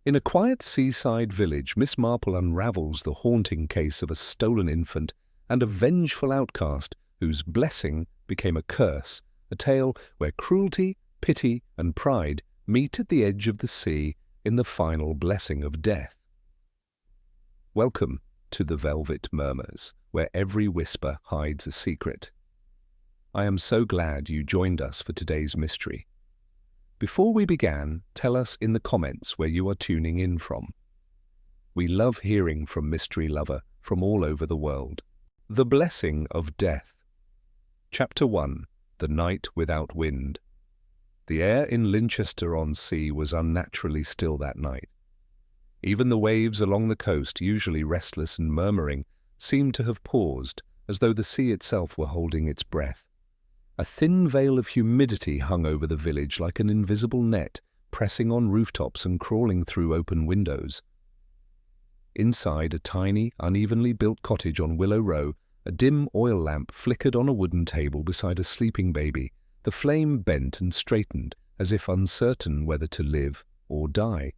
In a quiet seaside village, Miss Marple unravels the haunting case of a stolen infant and a vengeful outcast whose blessing became a curse, a tale where cruelty, pity, and pride meet at the edge of the sea in the final blessing of death. Welcome to the Velvet Murmurs, where every whisper hides a secret. I am so glad you joined us for today's mystery. Before we began, tell us in the comments where you are tuning in from. We love hearing from mystery lover from all over the world. The Blessing of Death. Chapter 1. The Night Without Wind. The air in Linchester-on-Sea was unnaturally still that night. Even the waves along the coast, usually restless and murmuring, seemed to have paused, as though the sea itself were holding its breath. A thin veil of humidity hung over the village like an invisible net, pressing on rooftops and crawling through open windows. Inside a tiny, unevenly built cottage on Willow Row, a dim oil lamp flickered on a wooden table beside a sleeping baby. The flame bent and straightened, as if uncertain whether to live or die.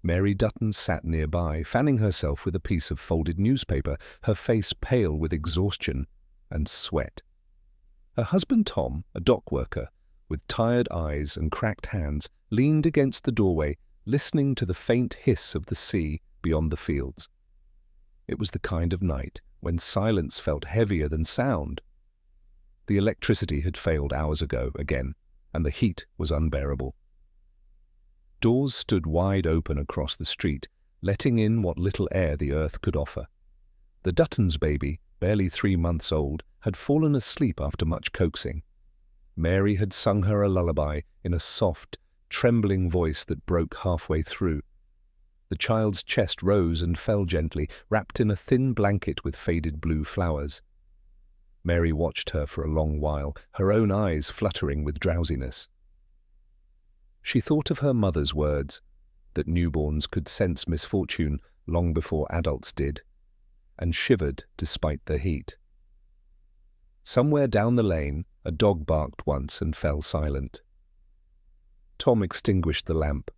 Mary Dutton sat nearby, fanning herself with a piece of folded newspaper, her face pale with exhaustion and sweat. Her husband Tom, a dock worker, with tired eyes and cracked hands, leaned against the doorway, listening to the faint hiss of the sea beyond the fields. It was the kind of night when silence felt heavier than sound. The electricity had failed hours ago again, and the heat was unbearable. Doors stood wide open across the street, letting in what little air the earth could offer. The Duttons' baby, barely 3 months old, had fallen asleep after much coaxing. Mary had sung her a lullaby in a soft, trembling voice that broke halfway through. The child's chest rose and fell gently, wrapped in a thin blanket with faded blue flowers. Mary watched her for a long while, her own eyes fluttering with drowsiness. She thought of her mother's words, that newborns could sense misfortune long before adults did, and shivered despite the heat. Somewhere down the lane, a dog barked once and fell silent. Tom extinguished the lamp.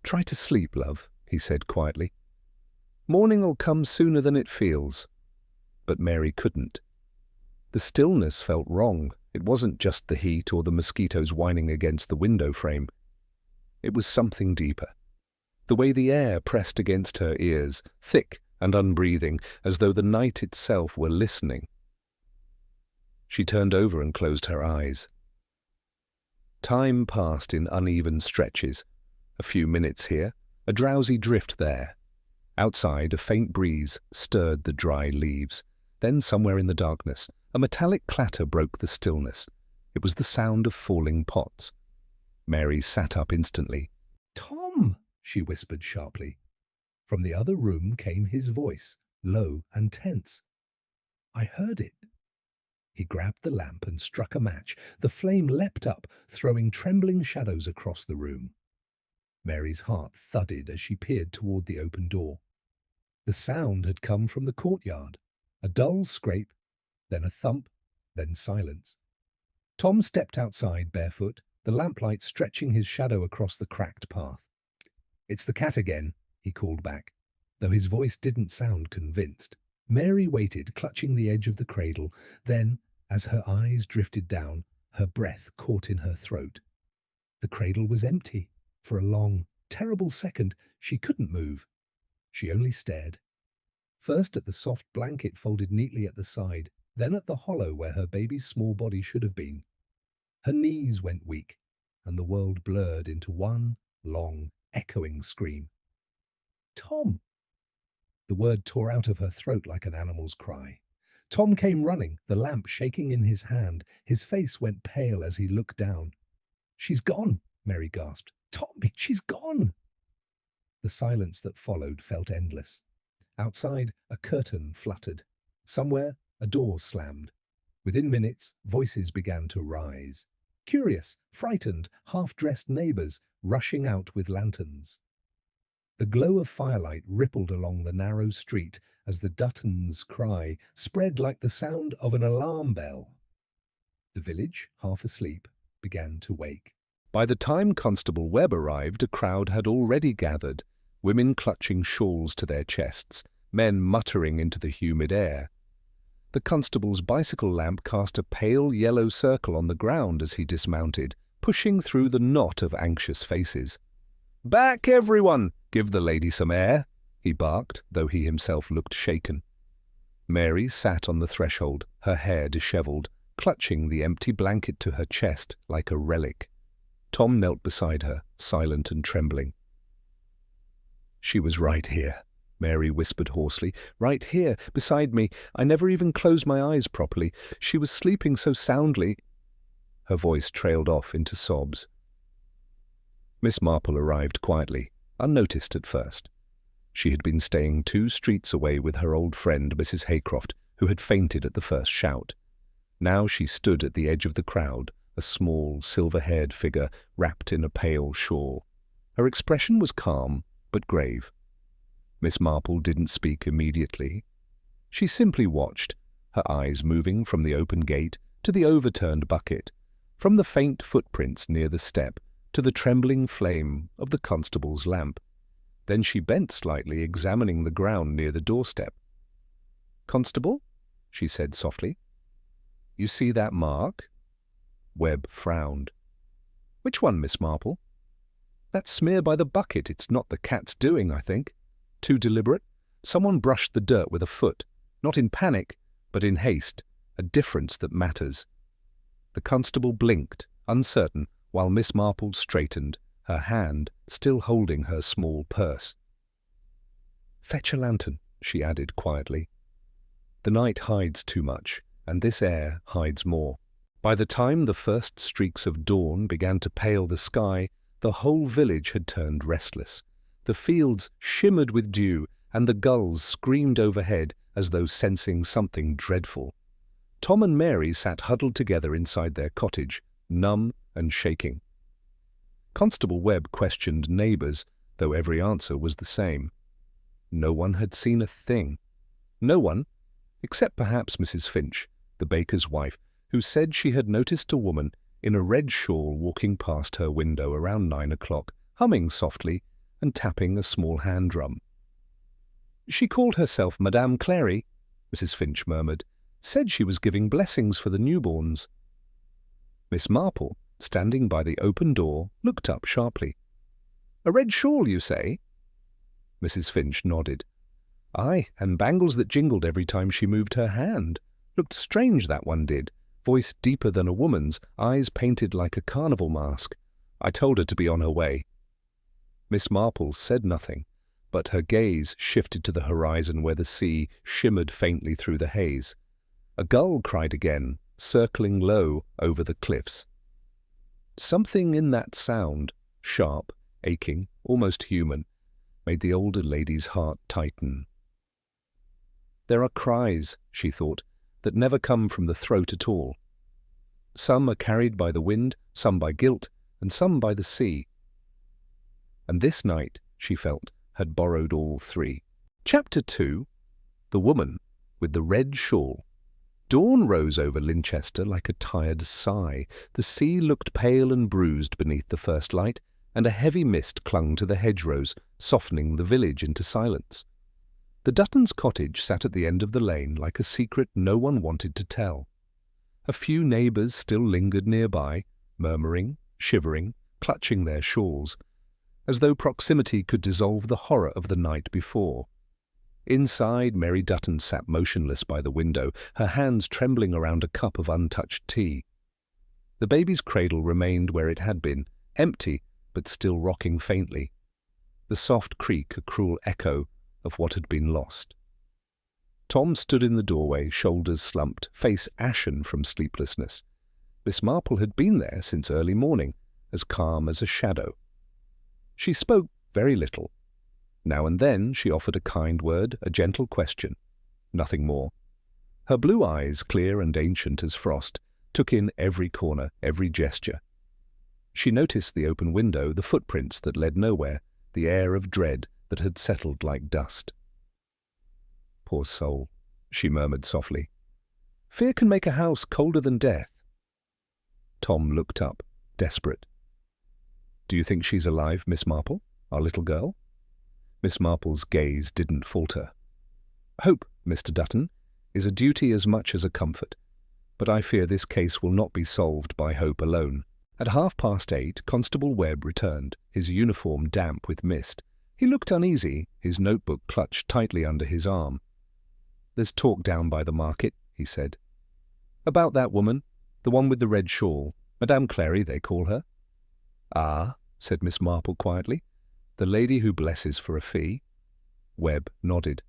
"Try to sleep, love," he said quietly. "Morning'll come sooner than it feels." But Mary couldn't. The stillness felt wrong. It wasn't just the heat or the mosquitoes whining against the window frame. It was something deeper. The way the air pressed against her ears, thick and unbreathing, as though the night itself were listening. She turned over and closed her eyes. Time passed in uneven stretches. A few minutes here, a drowsy drift there. Outside, a faint breeze stirred the dry leaves. Then, somewhere in the darkness, a metallic clatter broke the stillness. It was the sound of falling pots. Mary sat up instantly. "Tom!" she whispered sharply. From the other room came his voice, low and tense. "I heard it." He grabbed the lamp and struck a match. The flame leapt up, throwing trembling shadows across the room. Mary's heart thudded as she peered toward the open door. The sound had come from the courtyard. A dull scrape, then a thump, then silence. Tom stepped outside barefoot, the lamplight stretching his shadow across the cracked path. "It's the cat again," he called back, though his voice didn't sound convinced. Mary waited, clutching the edge of the cradle. Then, as her eyes drifted down, her breath caught in her throat. The cradle was empty. For a long, terrible second, she couldn't move. She only stared. First at the soft blanket folded neatly at the side, then at the hollow where her baby's small body should have been. Her knees went weak, and the world blurred into one long, echoing scream. "Tom!" The word tore out of her throat like an animal's cry. Tom came running, the lamp shaking in his hand. His face went pale as he looked down. "She's gone," Mary gasped. "Tommy, she's gone!" The silence that followed felt endless. Outside, a curtain fluttered. Somewhere, a door slammed. Within minutes, voices began to rise. Curious, frightened, half-dressed neighbors rushing out with lanterns. The glow of firelight rippled along the narrow street as the Duttons' cry spread like the sound of an alarm bell. The village, half asleep, began to wake. By the time Constable Webb arrived, a crowd had already gathered, women clutching shawls to their chests, men muttering into the humid air. The constable's bicycle lamp cast a pale yellow circle on the ground as he dismounted, pushing through the knot of anxious faces. "Back, everyone! Give the lady some air!" he barked, though he himself looked shaken. Mary sat on the threshold, her hair dishevelled, clutching the empty blanket to her chest like a relic. Tom knelt beside her, silent and trembling. "She was right here," Mary whispered hoarsely. "Right here, beside me. I never even closed my eyes properly. She was sleeping so soundly." Her voice trailed off into sobs. Miss Marple arrived quietly, unnoticed at first. She had been staying 2 streets away with her old friend, Mrs. Haycroft, who had fainted at the first shout. Now she stood at the edge of the crowd, a small, silver-haired figure wrapped in a pale shawl. Her expression was calm, but grave. Miss Marple didn't speak immediately. She simply watched, her eyes moving from the open gate to the overturned bucket, from the faint footprints near the step to the trembling flame of the constable's lamp. Then she bent slightly, examining the ground near the doorstep. "Constable," she said softly, "you see that mark?" Webb frowned. "Which one, Miss Marple?" "That smear by the bucket. It's not the cat's doing, I think. Too deliberate. Someone brushed the dirt with a foot, not in panic, but in haste, a difference that matters." The constable blinked, uncertain, while Miss Marple straightened, her hand still holding her small purse. "Fetch a lantern," she added quietly. "The night hides too much, and this air hides more." By the time the first streaks of dawn began to pale the sky, the whole village had turned restless. The fields shimmered with dew, and the gulls screamed overhead as though sensing something dreadful. Tom and Mary sat huddled together inside their cottage, numb and shaking. Constable Webb questioned neighbours, though every answer was the same. No one had seen a thing. No one, except perhaps Mrs. Finch, the baker's wife, who said she had noticed a woman in a red shawl walking past her window around 9 o'clock, humming softly and tapping a small hand drum. "She called herself Madame Clary," Mrs. Finch murmured. "Said she was giving blessings for the newborns." Miss Marple, standing by the open door, looked up sharply. "A red shawl, you say?" Mrs. Finch nodded. "Aye, and bangles that jingled every time she moved her hand. Looked strange, that one did. Voice deeper than a woman's, eyes painted like a carnival mask. I told her to be on her way." Miss Marple said nothing, but her gaze shifted to the horizon where the sea shimmered faintly through the haze. A gull cried again, circling low over the cliffs. Something in that sound, sharp, aching, almost human, made the older lady's heart tighten. There are cries, she thought, that never come from the throat at all. Some are carried by the wind, some by guilt, and some by the sea. And this night, she felt, had borrowed all 3. Chapter 2. The Woman with the Red Shawl. Dawn rose over Linchester like a tired sigh. The sea looked pale and bruised beneath the first light, and a heavy mist clung to the hedgerows, softening the village into silence. The Duttons' cottage sat at the end of the lane like a secret no one wanted to tell. A few neighbours still lingered nearby, murmuring, shivering, clutching their shawls, as though proximity could dissolve the horror of the night before. Inside, Mary Dutton sat motionless by the window, her hands trembling around a cup of untouched tea. The baby's cradle remained where it had been, empty but still rocking faintly. The soft creak a cruel echo of what had been lost. Tom stood in the doorway, shoulders slumped, face ashen from sleeplessness. Miss Marple had been there since early morning, as calm as a shadow. She spoke very little. Now and then she offered a kind word, a gentle question. Nothing more. Her blue eyes, clear and ancient as frost, took in every corner, every gesture. She noticed the open window, the footprints that led nowhere, the air of dread that had settled like dust. "Poor soul," she murmured softly. "Fear can make a house colder than death." Tom looked up, desperate. Do you think she's alive, Miss Marple, our little girl?" Miss Marple's gaze didn't falter. "Hope, Mr. Dutton, is a duty as much as a comfort, but I fear this case will not be solved by hope alone." At 8:30, Constable Webb returned, his uniform damp with mist. He looked uneasy, his notebook clutched tightly under his arm. "There's talk down by the market," he said. "About that woman, the one with the red shawl. Madame Clary, they call her." "Ah," said Miss Marple quietly. "The lady who blesses for a fee." Webb nodded.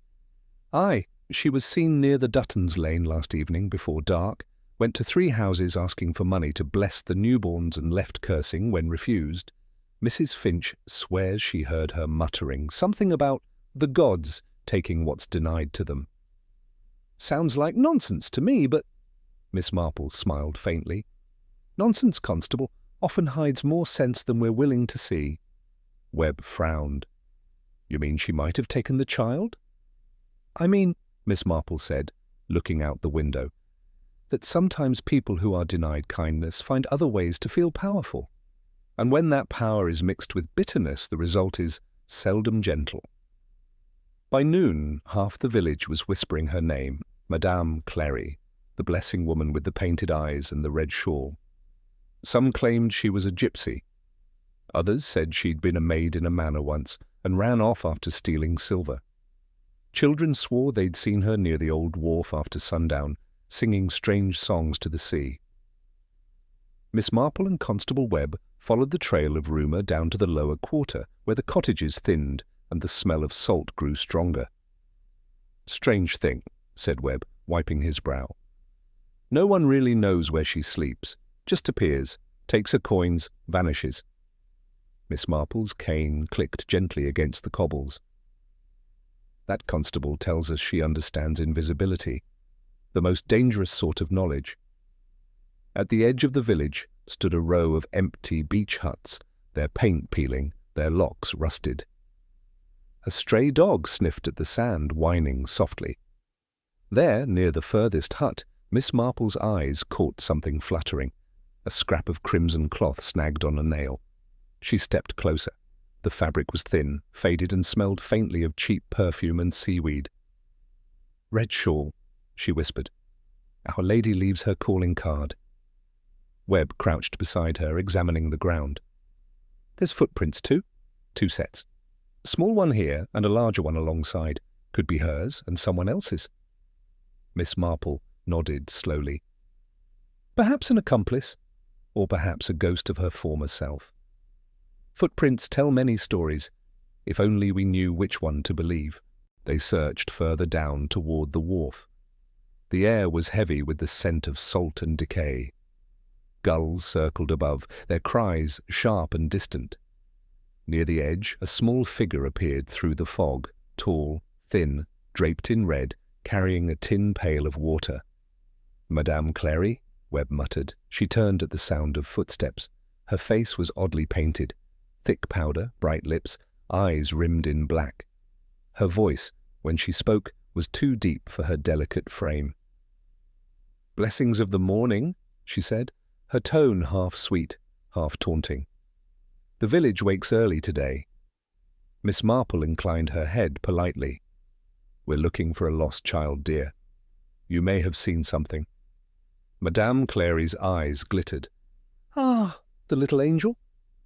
"Aye, she was seen near the Duttons' Lane last evening before dark, went to 3 houses asking for money to bless the newborns and left cursing when refused. Mrs. Finch swears she heard her muttering something about the gods taking what's denied to them." "Sounds like nonsense to me, but—" Miss Marple smiled faintly. "Nonsense, Constable, often hides more sense than we're willing to see." Webb frowned. "You mean she might have taken the child?" "I mean," Miss Marple said, looking out the window, "that sometimes people who are denied kindness find other ways to feel powerful. And when that power is mixed with bitterness, the result is seldom gentle." By noon, half the village was whispering her name, Madame Clary, the blessing woman with the painted eyes and the red shawl. Some claimed she was a gypsy. Others said she'd been a maid in a manor once and ran off after stealing silver. Children swore they'd seen her near the old wharf after sundown, singing strange songs to the sea. Miss Marple and Constable Webb followed the trail of rumour down to the lower quarter, where the cottages thinned and the smell of salt grew stronger. "Strange thing," said Webb, wiping his brow. "No one really knows where she sleeps. Just appears, takes her coins, vanishes." Miss Marple's cane clicked gently against the cobbles. "That constable tells us she understands invisibility, the most dangerous sort of knowledge." At the edge of the village stood a row of empty beach huts, their paint peeling, their locks rusted. A stray dog sniffed at the sand, whining softly. There, near the furthest hut, Miss Marple's eyes caught something fluttering, a scrap of crimson cloth snagged on a nail. She stepped closer. The fabric was thin, faded, and smelled faintly of cheap perfume and seaweed. "Red shawl," she whispered. "Our Lady leaves her calling card." Webb crouched beside her, examining the ground. "There's footprints too. 2 sets. A small one here and a larger one alongside. Could be hers and someone else's." Miss Marple nodded slowly. "Perhaps an accomplice, or perhaps a ghost of her former self. Footprints tell many stories, if only we knew which one to believe." They searched further down toward the wharf. The air was heavy with the scent of salt and decay. Gulls circled above, their cries sharp and distant. Near the edge, a small figure appeared through the fog, tall, thin, draped in red, carrying a tin pail of water. "Madame Clary?" Webb muttered. She turned at the sound of footsteps. Her face was oddly painted. Thick powder, bright lips, eyes rimmed in black. Her voice, when she spoke, was too deep for her delicate frame. "Blessings of the morning," she said, her tone half sweet, half taunting. "The village wakes early today." Miss Marple inclined her head politely. "We're looking for a lost child, dear. You may have seen something." Madame Clary's eyes glittered. "Ah, the little angel.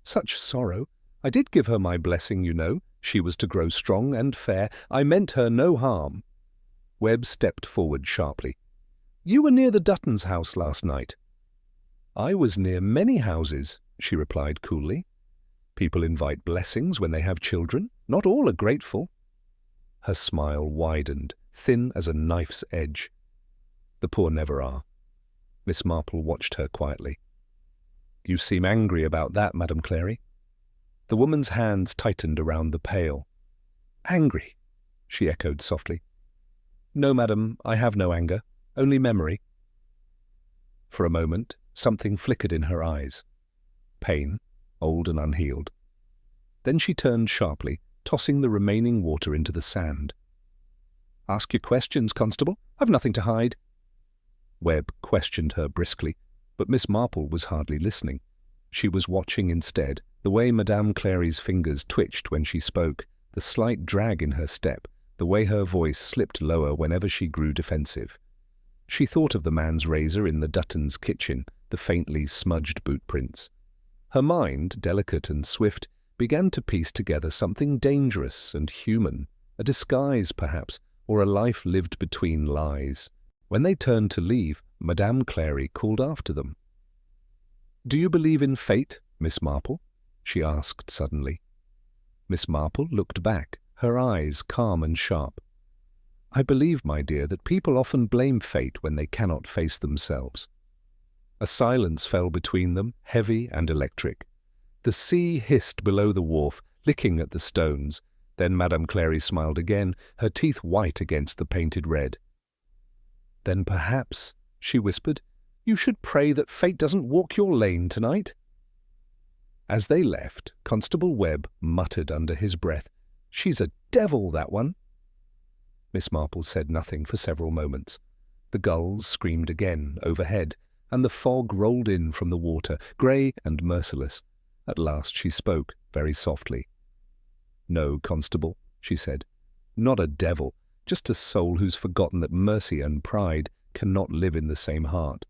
Such sorrow. I did give her my blessing, you know. She was to grow strong and fair. I meant her no harm." Webb stepped forward sharply. "You were near the Duttons' house last night." "I was near many houses," she replied coolly. "People invite blessings when they have children. Not all are grateful." Her smile widened, thin as a knife's edge. "The poor never are." Miss Marple watched her quietly. "You seem angry about that, Madame Clary." The woman's hands tightened around the pail. "Angry?" she echoed softly. "No, madam, I have no anger, only memory." For a moment, something flickered in her eyes. Pain, old and unhealed. Then she turned sharply, tossing the remaining water into the sand. "Ask your questions, Constable. I've nothing to hide." Webb questioned her briskly, but Miss Marple was hardly listening. She was watching instead, The way Madame Clary's fingers twitched when she spoke, the slight drag in her step, the way her voice slipped lower whenever she grew defensive. She thought of the man's razor in the Duttons' kitchen, the faintly smudged boot prints. Her mind, delicate and swift, began to piece together something dangerous and human, a disguise perhaps, or a life lived between lies. When they turned to leave, Madame Clary called after them. "Do you believe in fate, Miss Marple?" she asked suddenly. Miss Marple looked back, her eyes calm and sharp. "I believe, my dear, that people often blame fate when they cannot face themselves." A silence fell between them, heavy and electric. The sea hissed below the wharf, licking at the stones. Then Madame Clary smiled again, her teeth white against the painted red. "Then perhaps," she whispered, "you should pray that fate doesn't walk your lane tonight." As they left, Constable Webb muttered under his breath, "She's a devil, that one." Miss Marple said nothing for several moments. The gulls screamed again overhead, and the fog rolled in from the water, grey and merciless. At last she spoke, very softly. "No, Constable," she said, "not a devil, just a soul who's forgotten that mercy and pride cannot live in the same heart."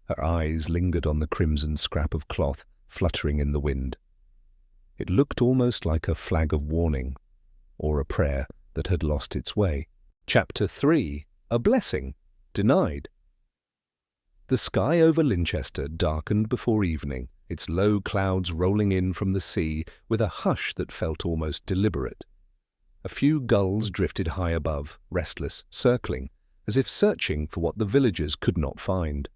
Her eyes lingered on the crimson scrap of cloth fluttering in the wind. It looked almost like a flag of warning, or a prayer that had lost its way. Chapter 3. A Blessing Denied. The sky over Linchester darkened before evening, its low clouds rolling in from the sea with a hush that felt almost deliberate. A few gulls drifted high above, restless, circling, as if searching for what the villagers could not find.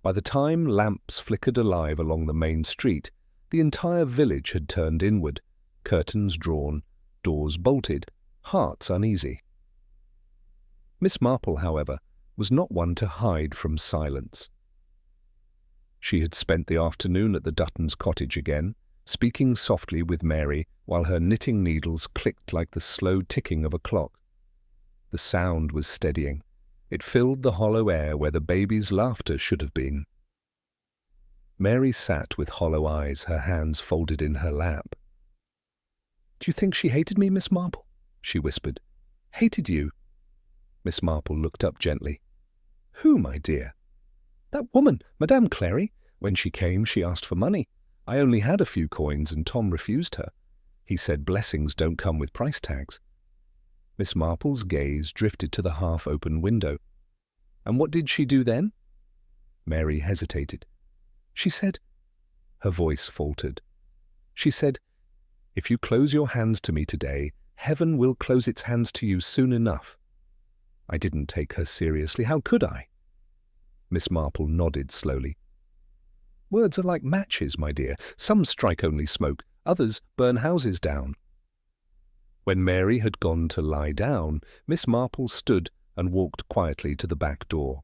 By the time lamps flickered alive along the main street, the entire village had turned inward, curtains drawn, doors bolted, hearts uneasy. Miss Marple, however, was not one to hide from silence. She had spent the afternoon at the Duttons' cottage again, speaking softly with Mary while her knitting needles clicked like the slow ticking of a clock. The sound was steadying. It filled the hollow air where the baby's laughter should have been. Mary sat with hollow eyes, her hands folded in her lap. "Do you think she hated me, Miss Marple?" she whispered. "Hated you?" Miss Marple looked up gently. "Who, my dear?" "That woman, Madame Clary. When she came, she asked for money. I only had a few coins, and Tom refused her. He said blessings don't come with price tags." Miss Marple's gaze drifted to the half-open window. "And what did she do then?" Mary hesitated. "She said—" Her voice faltered. "She said, 'If you close your hands to me today, heaven will close its hands to you soon enough.' I didn't take her seriously. How could I?" Miss Marple nodded slowly. "Words are like matches, my dear. Some strike only smoke, others burn houses down." When Mary had gone to lie down, Miss Marple stood and walked quietly to the back door.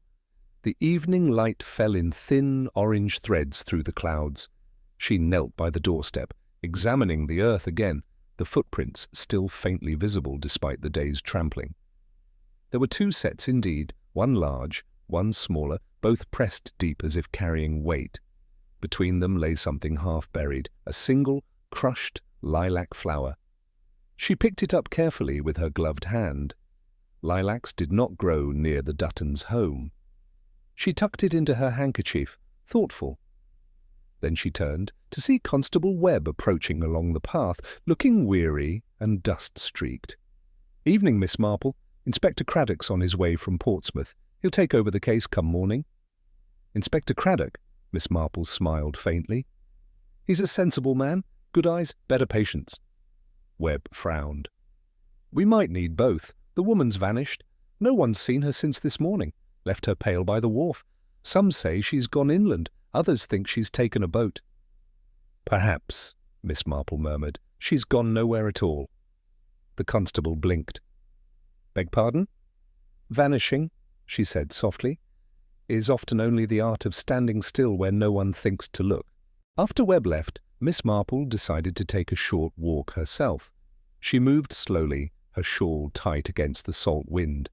The evening light fell in thin orange threads through the clouds. She knelt by the doorstep, examining the earth again, the footprints still faintly visible despite the day's trampling. There were two sets indeed, one large, one smaller, both pressed deep as if carrying weight. Between them lay something half-buried, a single, crushed lilac flower. She picked it up carefully with her gloved hand. Lilacs did not grow near the Duttons' home. She tucked it into her handkerchief, thoughtful. Then she turned to see Constable Webb approaching along the path, looking weary and dust-streaked. "Evening, Miss Marple. Inspector Craddock's on his way from Portsmouth. He'll take over the case come morning." "Inspector Craddock?" Miss Marple smiled faintly. "He's a sensible man. Good eyes, better patience." Webb frowned. "We might need both. The woman's vanished. No one's seen her since this morning. Left her pale by the wharf. Some say she's gone inland. Others think she's taken a boat." "Perhaps," Miss Marple murmured, "she's gone nowhere at all." The constable blinked. "Beg pardon?" "Vanishing," she said softly, "is often only the art of standing still where no one thinks to look." After Webb left, Miss Marple decided to take a short walk herself. She moved slowly, her shawl tight against the salt wind.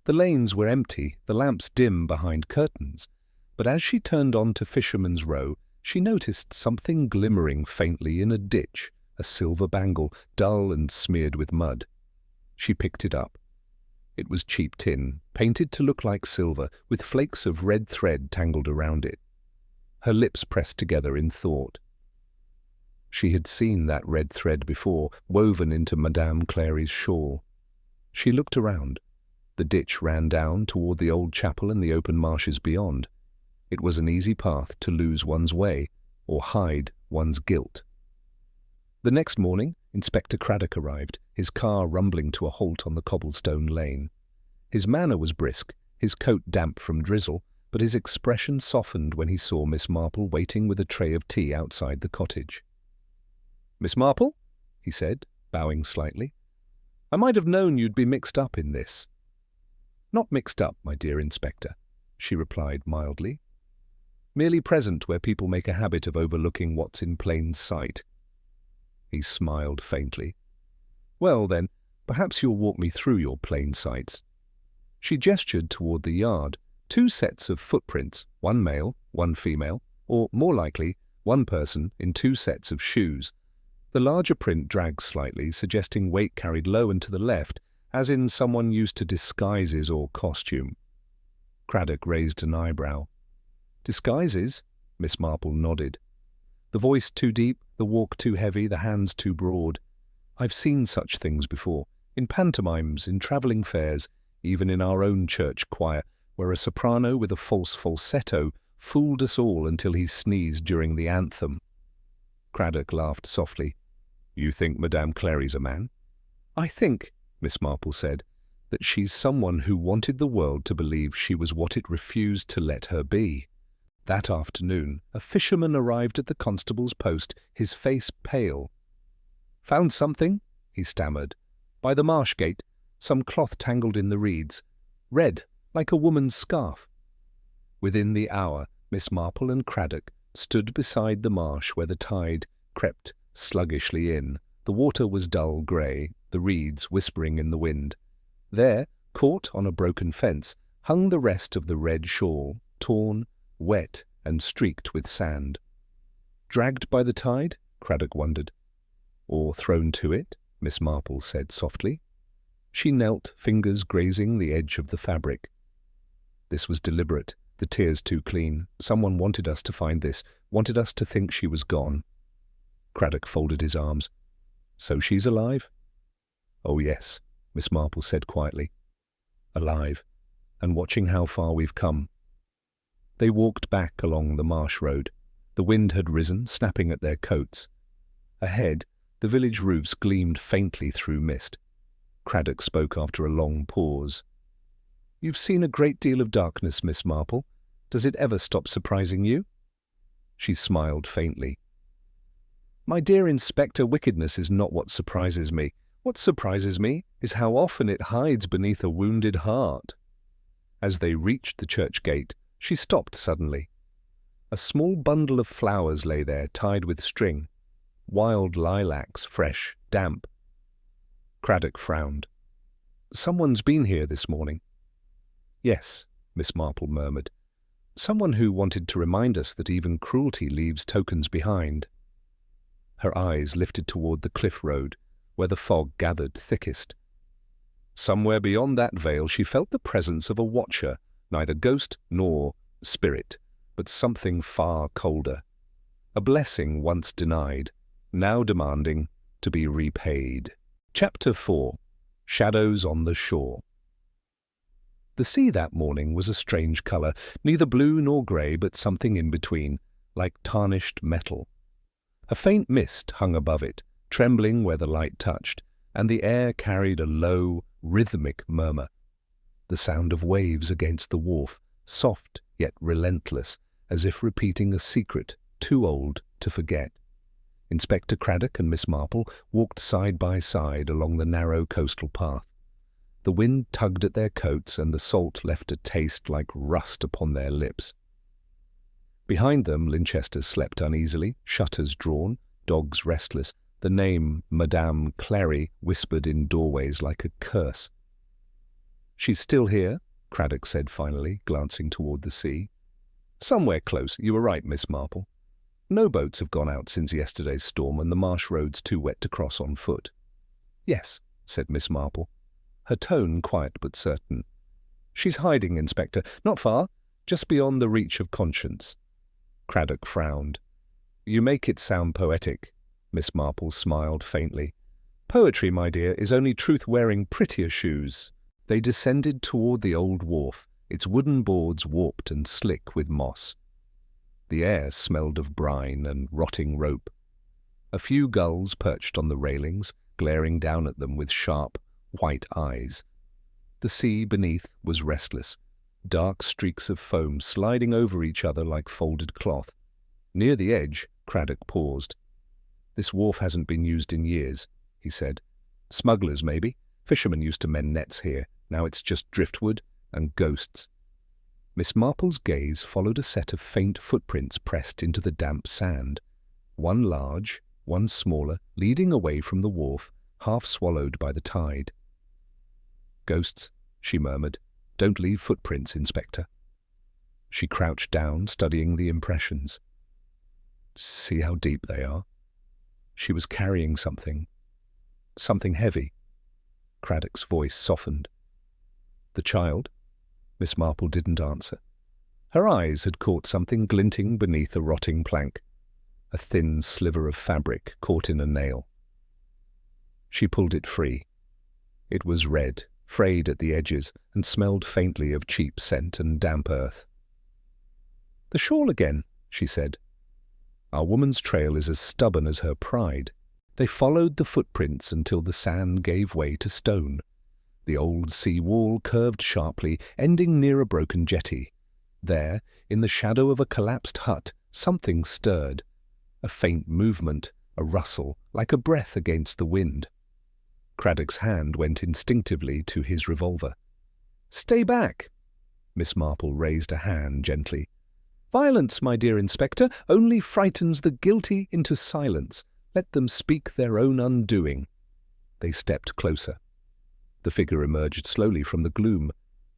The lanes were empty, the lamps dim behind curtains, but as she turned on to Fisherman's Row, she noticed something glimmering faintly in a ditch, a silver bangle, dull and smeared with mud. She picked it up. It was cheap tin, painted to look like silver, with flakes of red thread tangled around it. Her lips pressed together in thought. She had seen that red thread before, woven into Madame Clary's shawl. She looked around. The ditch ran down toward the old chapel and the open marshes beyond. It was an easy path to lose one's way or hide one's guilt. The next morning, Inspector Craddock arrived, his car rumbling to a halt on the cobblestone lane. His manner was brisk, his coat damp from drizzle, but his expression softened when he saw Miss Marple waiting with a tray of tea outside the cottage. "Miss Marple," he said, bowing slightly, "I might have known you'd be mixed up in this." "Not mixed up, my dear Inspector," she replied mildly. "Merely present where people make a habit of overlooking what's in plain sight." He smiled faintly. "Well, then, perhaps you'll walk me through your plain sights." She gestured toward the yard. 2 sets of footprints, one male, one female, or more likely, one person in 2 sets of shoes. The larger print dragged slightly, suggesting weight carried low and to the left, as in someone used to disguises or costume. Craddock raised an eyebrow. "Disguises?" Miss Marple nodded. "The voice too deep, the walk too heavy, the hands too broad. I've seen such things before, in pantomimes, in travelling fairs, even in our own church choir, where a soprano with a false falsetto fooled us all until he sneezed during the anthem." Craddock laughed softly. "You think Madame Clary's a man?" "I think," Miss Marple said, "that she's someone who wanted the world to believe she was what it refused to let her be." That afternoon, a fisherman arrived at the constable's post, his face pale. "Found something," he stammered. "By the marsh gate, some cloth tangled in the reeds. Red, like a woman's scarf." Within the hour, Miss Marple and Craddock stood beside the marsh where the tide crept sluggishly in. The water was dull grey, the reeds whispering in the wind. There, caught on a broken fence, hung the rest of the red shawl, torn, wet and streaked with sand. Dragged by the tide? Craddock wondered. Or thrown to it? Miss Marple said softly. She knelt, fingers grazing the edge of the fabric. This was deliberate, the tears too clean. Someone wanted us to find this, wanted us to think she was gone. Craddock folded his arms. "So she's alive?" "Oh yes," Miss Marple said quietly. "Alive, and watching how far we've come." They walked back along the marsh road. The wind had risen, snapping at their coats. Ahead, the village roofs gleamed faintly through mist. Craddock spoke after a long pause. "You've seen a great deal of darkness, Miss Marple. Does it ever stop surprising you?" She smiled faintly. "My dear Inspector, wickedness is not what surprises me. What surprises me is how often it hides beneath a wounded heart." As they reached the church gate, she stopped suddenly. A small bundle of flowers lay there, tied with string. Wild lilacs, fresh, damp. Craddock frowned. "Someone's been here this morning." "Yes," Miss Marple murmured. "Someone who wanted to remind us that even cruelty leaves tokens behind." Her eyes lifted toward the cliff road, where the fog gathered thickest. Somewhere beyond that veil she felt the presence of a watcher, neither ghost nor spirit, but something far colder. A blessing once denied, now demanding to be repaid. Chapter 4. Shadows on the Shore. The sea that morning was a strange colour, neither blue nor grey, but something in between, like tarnished metal. A faint mist hung above it, trembling where the light touched, and the air carried a low, rhythmic murmur. The sound of waves against the wharf, soft yet relentless, as if repeating a secret too old to forget. Inspector Craddock and Miss Marple walked side by side along the narrow coastal path. The wind tugged at their coats, and the salt left a taste like rust upon their lips. Behind them, Linchesters slept uneasily, shutters drawn, dogs restless, the name Madame Clary whispered in doorways like a curse. "She's still here," Craddock said finally, glancing toward the sea. "Somewhere close. You were right, Miss Marple." No boats have gone out since yesterday's storm and the marsh road's too wet to cross on foot. Yes, said Miss Marple, her tone quiet but certain. She's hiding, Inspector. Not far, just beyond the reach of conscience. Craddock frowned. You make it sound poetic. Miss Marple smiled faintly. Poetry, my dear, is only truth wearing prettier shoes. They descended toward the old wharf, its wooden boards warped and slick with moss. The air smelled of brine and rotting rope. A few gulls perched on the railings, glaring down at them with sharp, white eyes. The sea beneath was restless, dark streaks of foam sliding over each other like folded cloth. Near the edge, Craddock paused. This wharf hasn't been used in years, he said. Smugglers, maybe. Fishermen used to mend nets here. Now it's just driftwood and ghosts. Miss Marple's gaze followed a set of faint footprints pressed into the damp sand. One large, one smaller, leading away from the wharf, half swallowed by the tide. Ghosts, she murmured. Don't leave footprints, Inspector. She crouched down, studying the impressions. See how deep they are? She was carrying something heavy. Craddock's voice softened. The child? Miss Marple didn't answer. Her eyes had caught something glinting beneath a rotting plank, a thin sliver of fabric caught in a nail. She pulled it free. It was red, frayed at the edges, and smelled faintly of cheap scent and damp earth. The shawl again, she said. Our woman's trail is as stubborn as her pride. They followed the footprints until the sand gave way to stone. The old sea wall curved sharply, ending near a broken jetty. There, in the shadow of a collapsed hut, something stirred. A faint movement, a rustle, like a breath against the wind. Craddock's hand went instinctively to his revolver. Stay back! Miss Marple raised a hand gently. Violence, my dear Inspector, only frightens the guilty into silence. Let them speak their own undoing. They stepped closer. The figure emerged slowly from the gloom,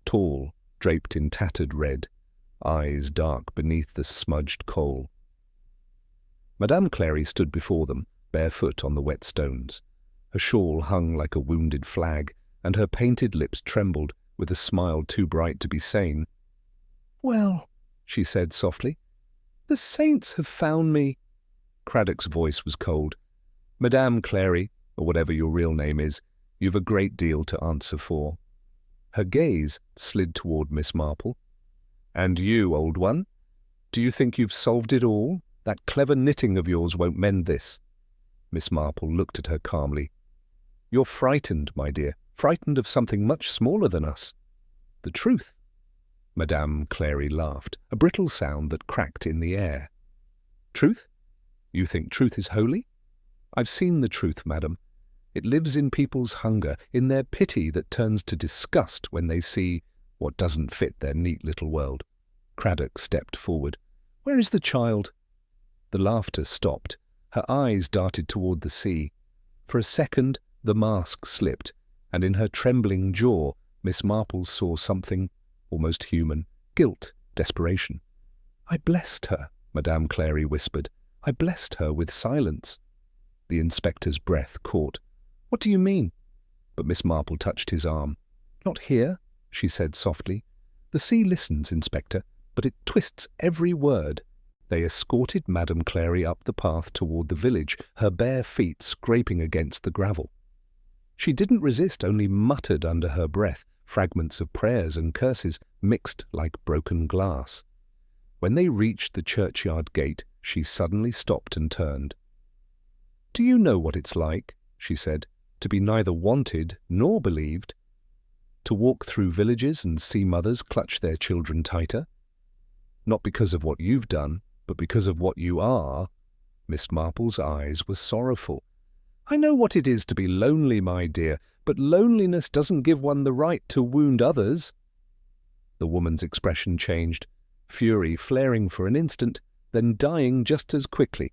tall, draped in tattered red, eyes dark beneath the smudged coal. Madame Clary stood before them, barefoot on the wet stones. Her shawl hung like a wounded flag, and her painted lips trembled with a smile too bright to be sane. Well, she said softly, the saints have found me. Craddock's voice was cold. Madame Clary, or whatever your real name is, you've a great deal to answer for. Her gaze slid toward Miss Marple. And you, old one? Do you think you've solved it all? That clever knitting of yours won't mend this. Miss Marple looked at her calmly. You're frightened, my dear, frightened of something much smaller than us. The truth. Madame Clary laughed, a brittle sound that cracked in the air. Truth? You think truth is holy? I've seen the truth, madam. It lives in people's hunger, in their pity that turns to disgust when they see what doesn't fit their neat little world. Craddock stepped forward. Where is the child? The laughter stopped. Her eyes darted toward the sea. For a second, the mask slipped, and in her trembling jaw, Miss Marple saw something almost human, guilt, desperation. I blessed her, Madame Clary whispered. I blessed her with silence. The inspector's breath caught. What do you mean? But Miss Marple touched his arm. Not here, she said softly. The sea listens, Inspector, but it twists every word. They escorted Madame Clary up the path toward the village, her bare feet scraping against the gravel. She didn't resist, only muttered under her breath, fragments of prayers and curses mixed like broken glass. When they reached the churchyard gate, she suddenly stopped and turned. Do you know what it's like, she said, to be neither wanted nor believed? To walk through villages and see mothers clutch their children tighter? Not because of what you've done, but because of what you are. Miss Marple's eyes were sorrowful. I know what it is to be lonely, my dear, but loneliness doesn't give one the right to wound others. The woman's expression changed, fury flaring for an instant, then dying just as quickly.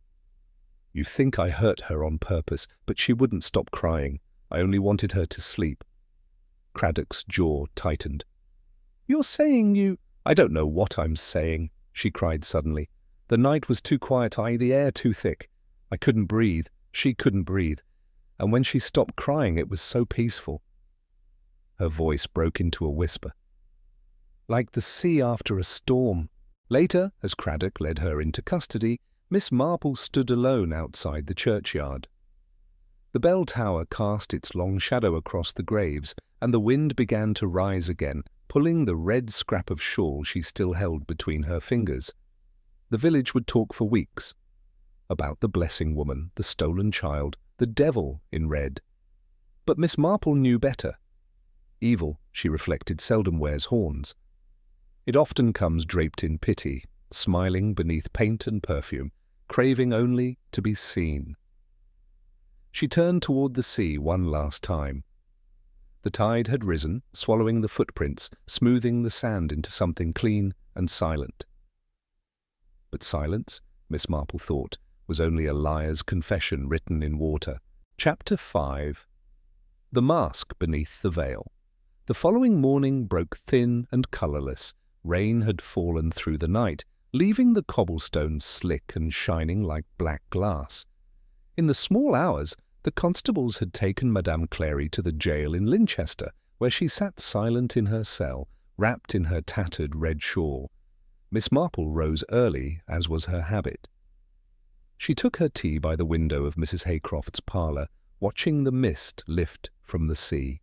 You think I hurt her on purpose, but she wouldn't stop crying. I only wanted her to sleep. Craddock's jaw tightened. You're saying you— I don't know what I'm saying, she cried suddenly. The night was too quiet, the air too thick. I couldn't breathe. She couldn't breathe. And when she stopped crying, it was so peaceful. Her voice broke into a whisper. Like the sea after a storm. Later, as Craddock led her into custody, Miss Marple stood alone outside the churchyard. The bell tower cast its long shadow across the graves, and the wind began to rise again, pulling the red scrap of shawl she still held between her fingers. The village would talk for weeks. About the blessing woman, the stolen child, the devil in red. But Miss Marple knew better. Evil, she reflected, seldom wears horns. It often comes draped in pity, smiling beneath paint and perfume, craving only to be seen. She turned toward the sea one last time. The tide had risen, swallowing the footprints, smoothing the sand into something clean and silent. But silence, Miss Marple thought, was only a liar's confession written in water. Chapter 5. The Mask Beneath the Veil. The following morning broke thin and colourless. Rain had fallen through the night, leaving the cobblestones slick and shining like black glass. In the small hours, the constables had taken Madame Clary to the jail in Linchester, where she sat silent in her cell, wrapped in her tattered red shawl. Miss Marple rose early, as was her habit. She took her tea by the window of Mrs. Haycroft's parlour, watching the mist lift from the sea.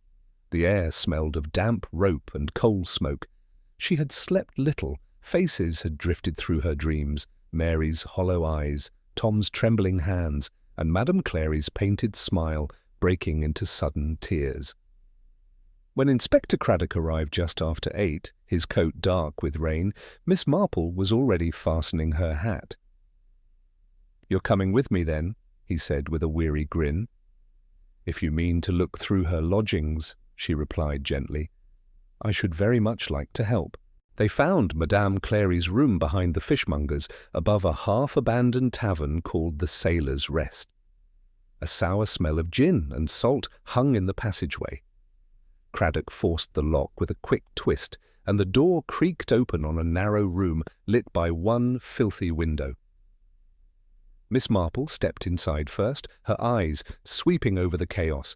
The air smelled of damp rope and coal smoke. She had slept little. Faces had drifted through her dreams, Mary's hollow eyes, Tom's trembling hands, and Madame Clary's painted smile breaking into sudden tears. When Inspector Craddock arrived just after 8, his coat dark with rain, Miss Marple was already fastening her hat. "You're coming with me, then?" he said with a weary grin. "If you mean to look through her lodgings," she replied gently. "I should very much like to help." They found Madame Clary's room behind the fishmonger's, above a half-abandoned tavern called the Sailor's Rest. A sour smell of gin and salt hung in the passageway. Craddock forced the lock with a quick twist, and the door creaked open on a narrow room lit by one filthy window. Miss Marple stepped inside first, her eyes sweeping over the chaos.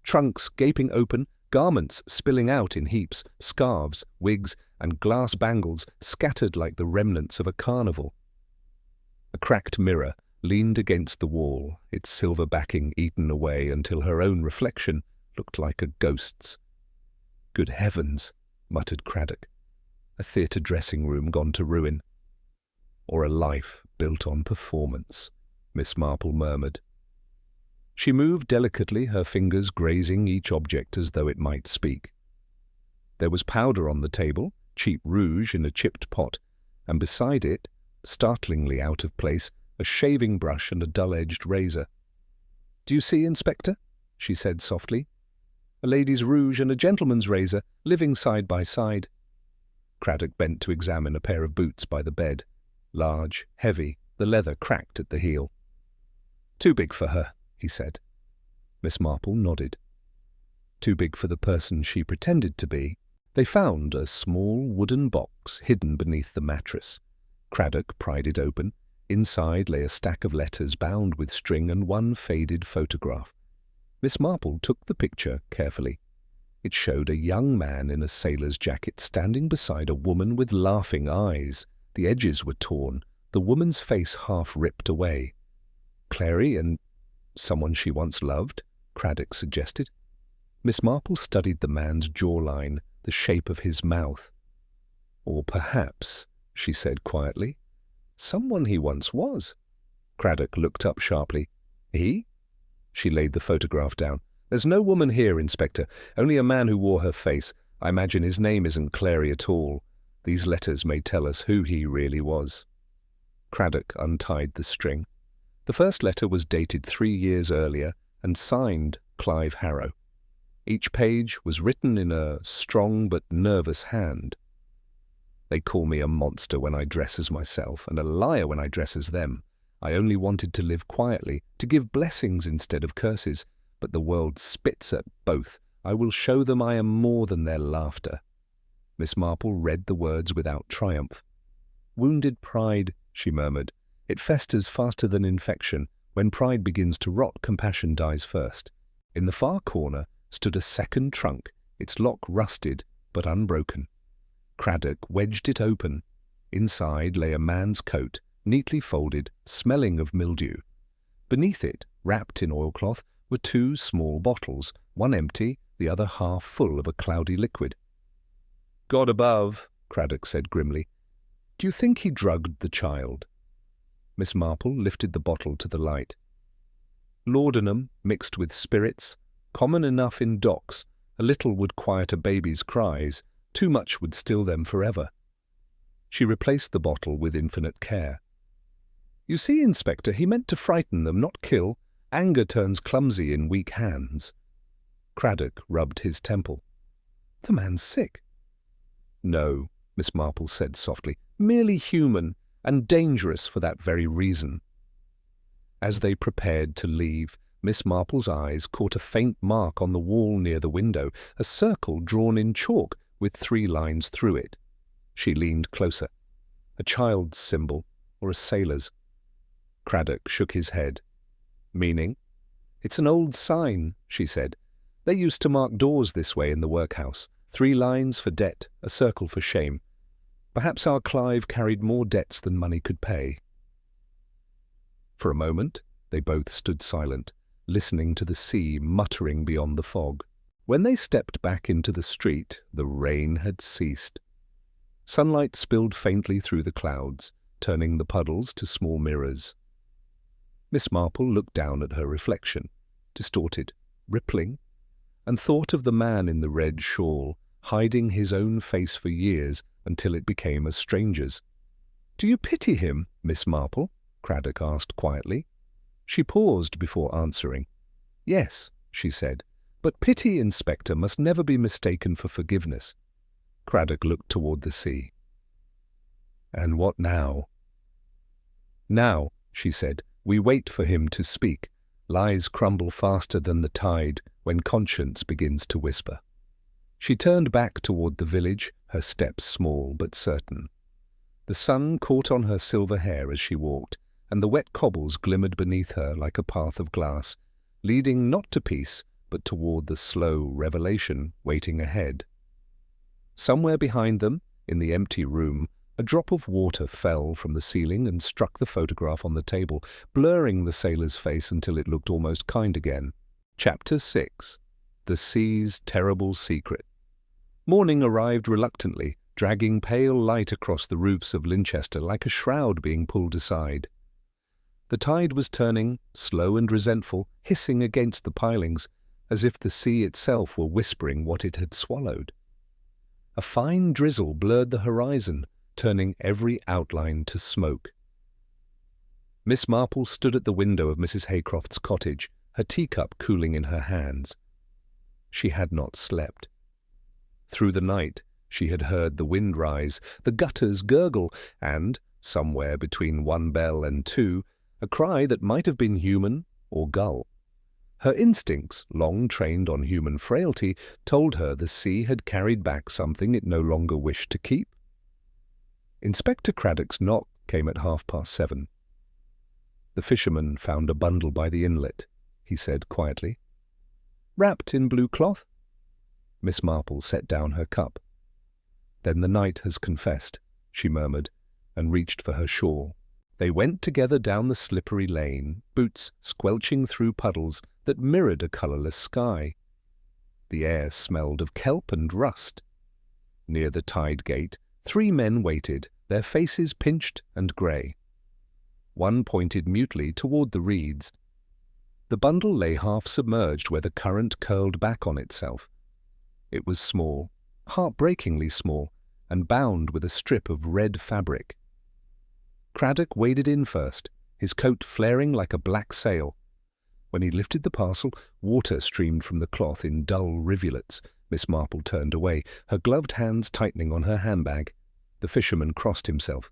Trunks gaping open, garments spilling out in heaps, scarves, wigs, and glass bangles scattered like the remnants of a carnival. A cracked mirror leaned against the wall, its silver backing eaten away until her own reflection looked like a ghost's. "Good heavens," muttered Craddock. "A theatre dressing-room gone to ruin." "Or a life built on performance," Miss Marple murmured. She moved delicately, her fingers grazing each object as though it might speak. There was powder on the table, cheap rouge in a chipped pot, and beside it, startlingly out of place, a shaving brush and a dull-edged razor. "Do you see, Inspector?" she said softly. "A lady's rouge and a gentleman's razor, living side by side." Craddock bent to examine a pair of boots by the bed. Large, heavy, the leather cracked at the heel. "Too big for her," he said. Miss Marple nodded. Too big for the person she pretended to be. They found a small wooden box hidden beneath the mattress. Craddock pried it open. Inside lay a stack of letters bound with string and one faded photograph. Miss Marple took the picture carefully. It showed a young man in a sailor's jacket standing beside a woman with laughing eyes. The edges were torn, the woman's face half ripped away. "Clary and someone she once loved?" Craddock suggested. Miss Marple studied the man's jawline, the shape of his mouth. "Or perhaps," she said quietly, "someone he once was." Craddock looked up sharply. "He?" She laid the photograph down. "There's no woman here, Inspector, only a man who wore her face. I imagine his name isn't Clary at all. These letters may tell us who he really was." Craddock untied the string. The first letter was dated 3 years earlier and signed Clive Harrow. Each page was written in a strong but nervous hand. "They call me a monster when I dress as myself, and a liar when I dress as them. I only wanted to live quietly, to give blessings instead of curses, but the world spits at both. I will show them I am more than their laughter." Miss Marple read the words without triumph. Wounded pride she murmured. "It festers faster than infection. When pride begins to rot, compassion dies first." In the far corner stood a second trunk, its lock rusted but unbroken. Craddock wedged it open. Inside lay a man's coat, neatly folded, smelling of mildew. Beneath it, wrapped in oilcloth, were two small bottles, one empty, the other half full of a cloudy liquid. "God above," Craddock said grimly. "Do you think he drugged the child?" Miss Marple lifted the bottle to the light. "Laudanum mixed with spirits, common enough in docks. A little would quiet a baby's cries, too much would still them forever." She replaced the bottle with infinite care. "You see, Inspector, he meant to frighten them, not kill. Anger turns clumsy in weak hands." Craddock rubbed his temple. "The man's sick." "No," Miss Marple said softly, "merely human, and dangerous for that very reason." As they prepared to leave, Miss Marple's eyes caught a faint mark on the wall near the window, a circle drawn in chalk with 3 lines through it. She leaned closer. A child's symbol, or a sailor's. Craddock shook his head. "Meaning?" "It's an old sign," she said. "They used to mark doors this way in the workhouse. 3 lines for debt, a circle for shame. Perhaps our Clive carried more debts than money could pay." For a moment, they both stood silent, listening to the sea muttering beyond the fog. When they stepped back into the street, the rain had ceased. Sunlight spilled faintly through the clouds, turning the puddles to small mirrors. Miss Marple looked down at her reflection, distorted, rippling, and thought of the man in the red shawl, hiding his own face for years until it became a stranger's. "Do you pity him, Miss Marple?" Craddock asked quietly. She paused before answering. "Yes," she said, "but pity, Inspector, must never be mistaken for forgiveness." Craddock looked toward the sea. "And what now?" "Now," she said, "we wait for him to speak. Lies crumble faster than the tide when conscience begins to whisper." She turned back toward the village, her steps small but certain. The sun caught on her silver hair as she walked, and the wet cobbles glimmered beneath her like a path of glass, leading not to peace, but toward the slow revelation waiting ahead. Somewhere behind them, in the empty room, a drop of water fell from the ceiling and struck the photograph on the table, blurring the sailor's face until it looked almost kind again. Chapter 6. The Sea's Terrible Secret. Morning arrived reluctantly, dragging pale light across the roofs of Linchester like a shroud being pulled aside. The tide was turning, slow and resentful, hissing against the pilings, as if the sea itself were whispering what it had swallowed. A fine drizzle blurred the horizon, turning every outline to smoke. Miss Marple stood at the window of Mrs. Haycroft's cottage, her teacup cooling in her hands. She had not slept. Through the night, she had heard the wind rise, the gutters gurgle, and, somewhere between 1 bell and 2, a cry that might have been human or gull. Her instincts, long trained on human frailty, told her the sea had carried back something it no longer wished to keep. Inspector Craddock's knock came at 7:30. "The fisherman found a bundle by the inlet," he said quietly. "Wrapped in blue cloth?" Miss Marple set down her cup. "Then the night has confessed," she murmured, and reached for her shawl. They went together down the slippery lane, boots squelching through puddles that mirrored a colourless sky. The air smelled of kelp and rust. Near the tide gate, 3 men waited, their faces pinched and grey. One pointed mutely toward the reeds. The bundle lay half submerged where the current curled back on itself. It was small, heartbreakingly small, and bound with a strip of red fabric. Craddock waded in first, his coat flaring like a black sail. When he lifted the parcel, water streamed from the cloth in dull rivulets. Miss Marple turned away, her gloved hands tightening on her handbag. The fisherman crossed himself.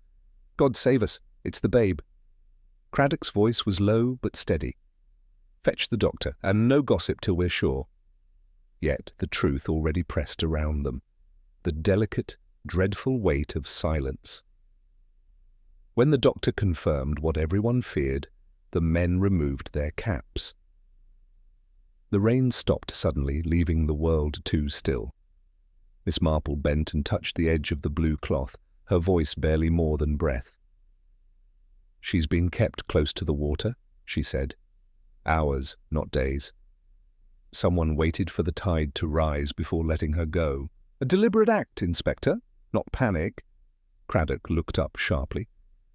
"God save us, it's the babe." Craddock's voice was low but steady. "Fetch the doctor, and no gossip till we're sure." Yet the truth already pressed around them, the delicate, dreadful weight of silence. When the doctor confirmed what everyone feared, the men removed their caps. The rain stopped suddenly, leaving the world too still. Miss Marple bent and touched the edge of the blue cloth, her voice barely more than breath. "She's been kept close to the water," she said. "Hours, not days. Someone waited for the tide to rise before letting her go. A deliberate act, Inspector, not panic." Craddock looked up sharply.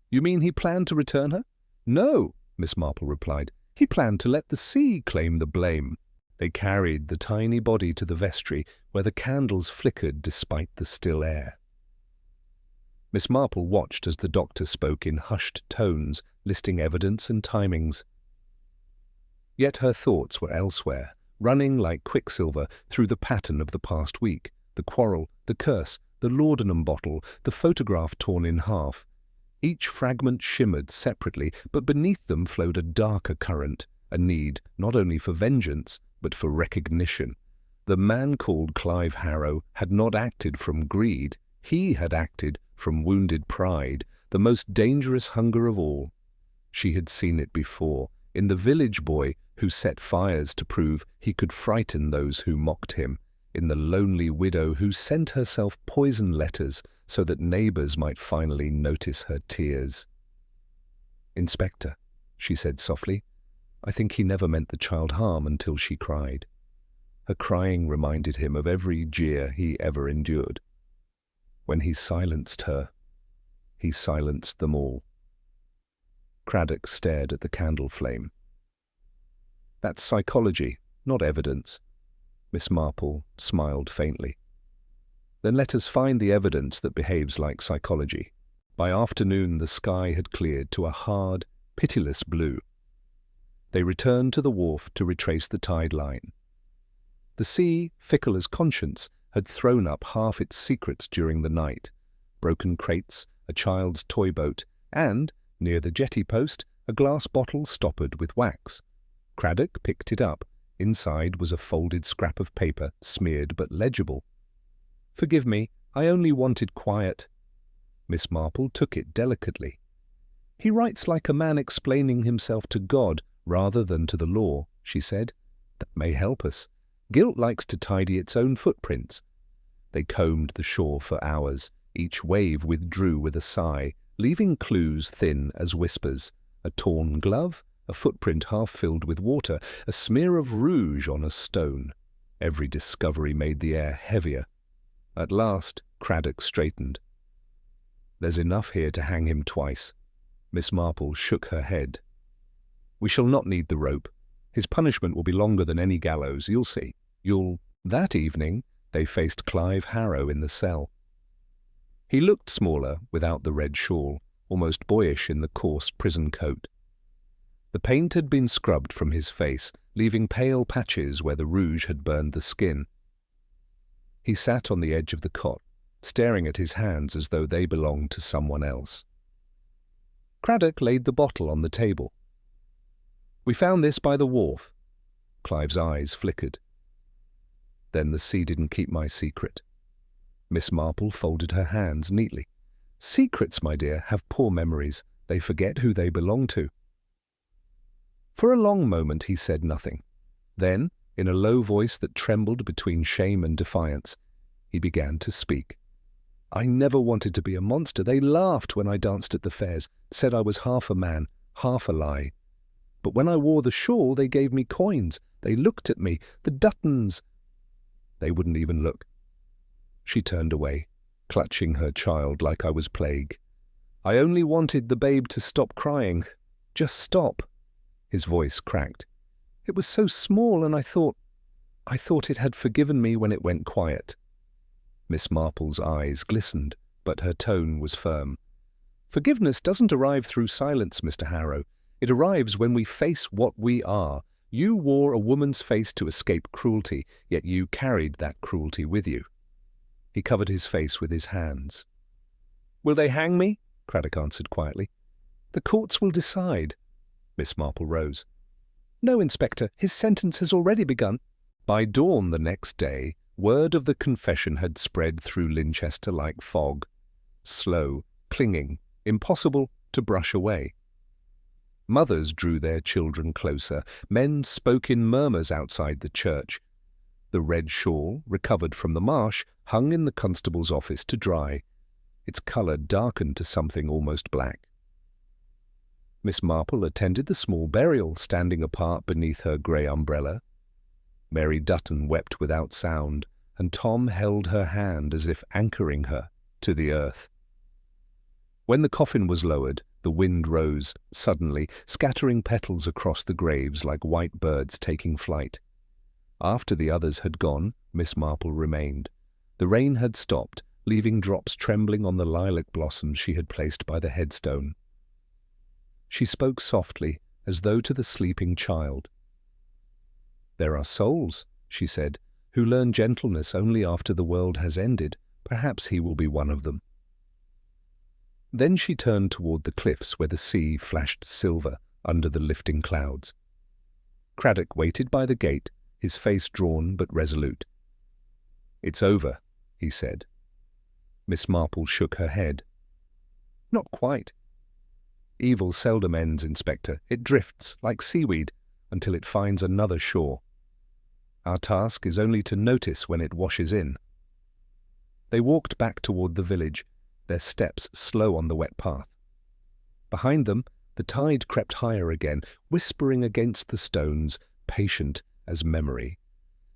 "You mean he planned to return her?" "No," Miss Marple replied. "He planned to let the sea claim the blame." They carried the tiny body to the vestry, where the candles flickered despite the still air. Miss Marple watched as the doctor spoke in hushed tones, listing evidence and timings. Yet her thoughts were elsewhere, running like quicksilver through the pattern of the past week, the quarrel, the curse, the laudanum bottle, the photograph torn in half. Each fragment shimmered separately, but beneath them flowed a darker current, a need not only for vengeance, but for recognition. The man called Clive Harrow had not acted from greed. He had acted from wounded pride, the most dangerous hunger of all. She had seen it before, in the village boy who set fires to prove he could frighten those who mocked him, in the lonely widow who sent herself poison letters so that neighbors might finally notice her tears. "Inspector," she said softly, "I think he never meant the child harm until she cried." Her crying reminded him of every jeer he ever endured. When he silenced her, he silenced them all. Craddock stared at the candle flame. "That's psychology, not evidence." Miss Marple smiled faintly. "Then let us find the evidence that behaves like psychology." By afternoon the sky had cleared to a hard, pitiless blue. They returned to the wharf to retrace the tide line. The sea, fickle as conscience, had thrown up half its secrets during the night. Broken crates, a child's toy boat, and, near the jetty post, a glass bottle stoppered with wax. Craddock picked it up. Inside was a folded scrap of paper, smeared but legible. "Forgive me, I only wanted quiet." Miss Marple took it delicately. "He writes like a man explaining himself to God rather than to the law," she said. "That may help us. Guilt likes to tidy its own footprints." They combed the shore for hours. Each wave withdrew with a sigh, leaving clues thin as whispers. A torn glove, a footprint half filled with water, a smear of rouge on a stone. Every discovery made the air heavier. At last, Craddock straightened. "There's enough here to hang him twice." Miss Marple shook her head. "We shall not need the rope. His punishment will be longer than any gallows, you'll see. That evening, they faced Clive Harrow in the cell. He looked smaller without the red shawl, almost boyish in the coarse prison coat. The paint had been scrubbed from his face, leaving pale patches where the rouge had burned the skin. He sat on the edge of the cot, staring at his hands as though they belonged to someone else. Craddock laid the bottle on the table. "We found this by the wharf." Clive's eyes flickered. "Then the sea didn't keep my secret." Miss Marple folded her hands neatly. "Secrets, my dear, have poor memories. They forget who they belong to." For a long moment he said nothing. Then, in a low voice that trembled between shame and defiance, he began to speak. "I never wanted to be a monster. They laughed when I danced at the fairs, said I was half a man, half a lie. But when I wore the shawl, they gave me coins. They looked at me. The Duttons." They wouldn't even look. She turned away, clutching her child like I was plague. "I only wanted the babe to stop crying. Just stop." His voice cracked. "It was so small, and I thought it had forgiven me when it went quiet." Miss Marple's eyes glistened, but her tone was firm. "Forgiveness doesn't arrive through silence, Mr. Harrow. It arrives when we face what we are. You wore a woman's face to escape cruelty, yet you carried that cruelty with you." He covered his face with his hands. "Will they hang me?" Craddock answered quietly. "The courts will decide." Miss Marple rose. "No, Inspector, his sentence has already begun." By dawn the next day, word of the confession had spread through Linchester like fog. Slow, clinging, impossible, to brush away. Mothers drew their children closer. Men spoke in murmurs outside the church. The red shawl, recovered from the marsh, hung in the constable's office to dry. Its colour darkened to something almost black. Miss Marple attended the small burial standing apart beneath her grey umbrella. Mary Dutton wept without sound, and Tom held her hand as if anchoring her to the earth. When the coffin was lowered, the wind rose, suddenly, scattering petals across the graves like white birds taking flight. After the others had gone, Miss Marple remained. The rain had stopped, leaving drops trembling on the lilac blossoms she had placed by the headstone. She spoke softly, as though to the sleeping child. "There are souls," she said, "who learn gentleness only after the world has ended. Perhaps he will be one of them." Then she turned toward the cliffs where the sea flashed silver under the lifting clouds. Craddock waited by the gate, his face drawn but resolute. "It's over," he said. Miss Marple shook her head. "Not quite. Evil seldom ends, Inspector. It drifts, like seaweed, until it finds another shore. Our task is only to notice when it washes in." They walked back toward the village, their steps slow on the wet path. Behind them, the tide crept higher again, whispering against the stones, patient as memory.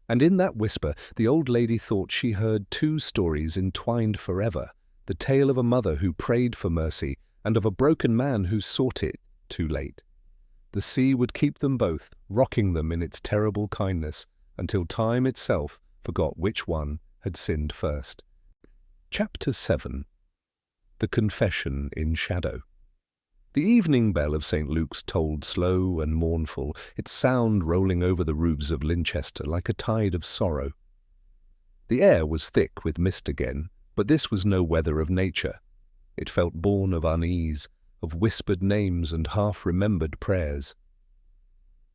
And in that whisper, the old lady thought she heard two stories entwined forever, the tale of a mother who prayed for mercy and of a broken man who sought it too late. The sea would keep them both, rocking them in its terrible kindness, until time itself forgot which one had sinned first. Chapter 7. The Confession in Shadow. The evening bell of St. Luke's tolled slow and mournful, its sound rolling over the roofs of Linchester like a tide of sorrow. The air was thick with mist again, but this was no weather of nature. It felt born of unease, of whispered names and half-remembered prayers.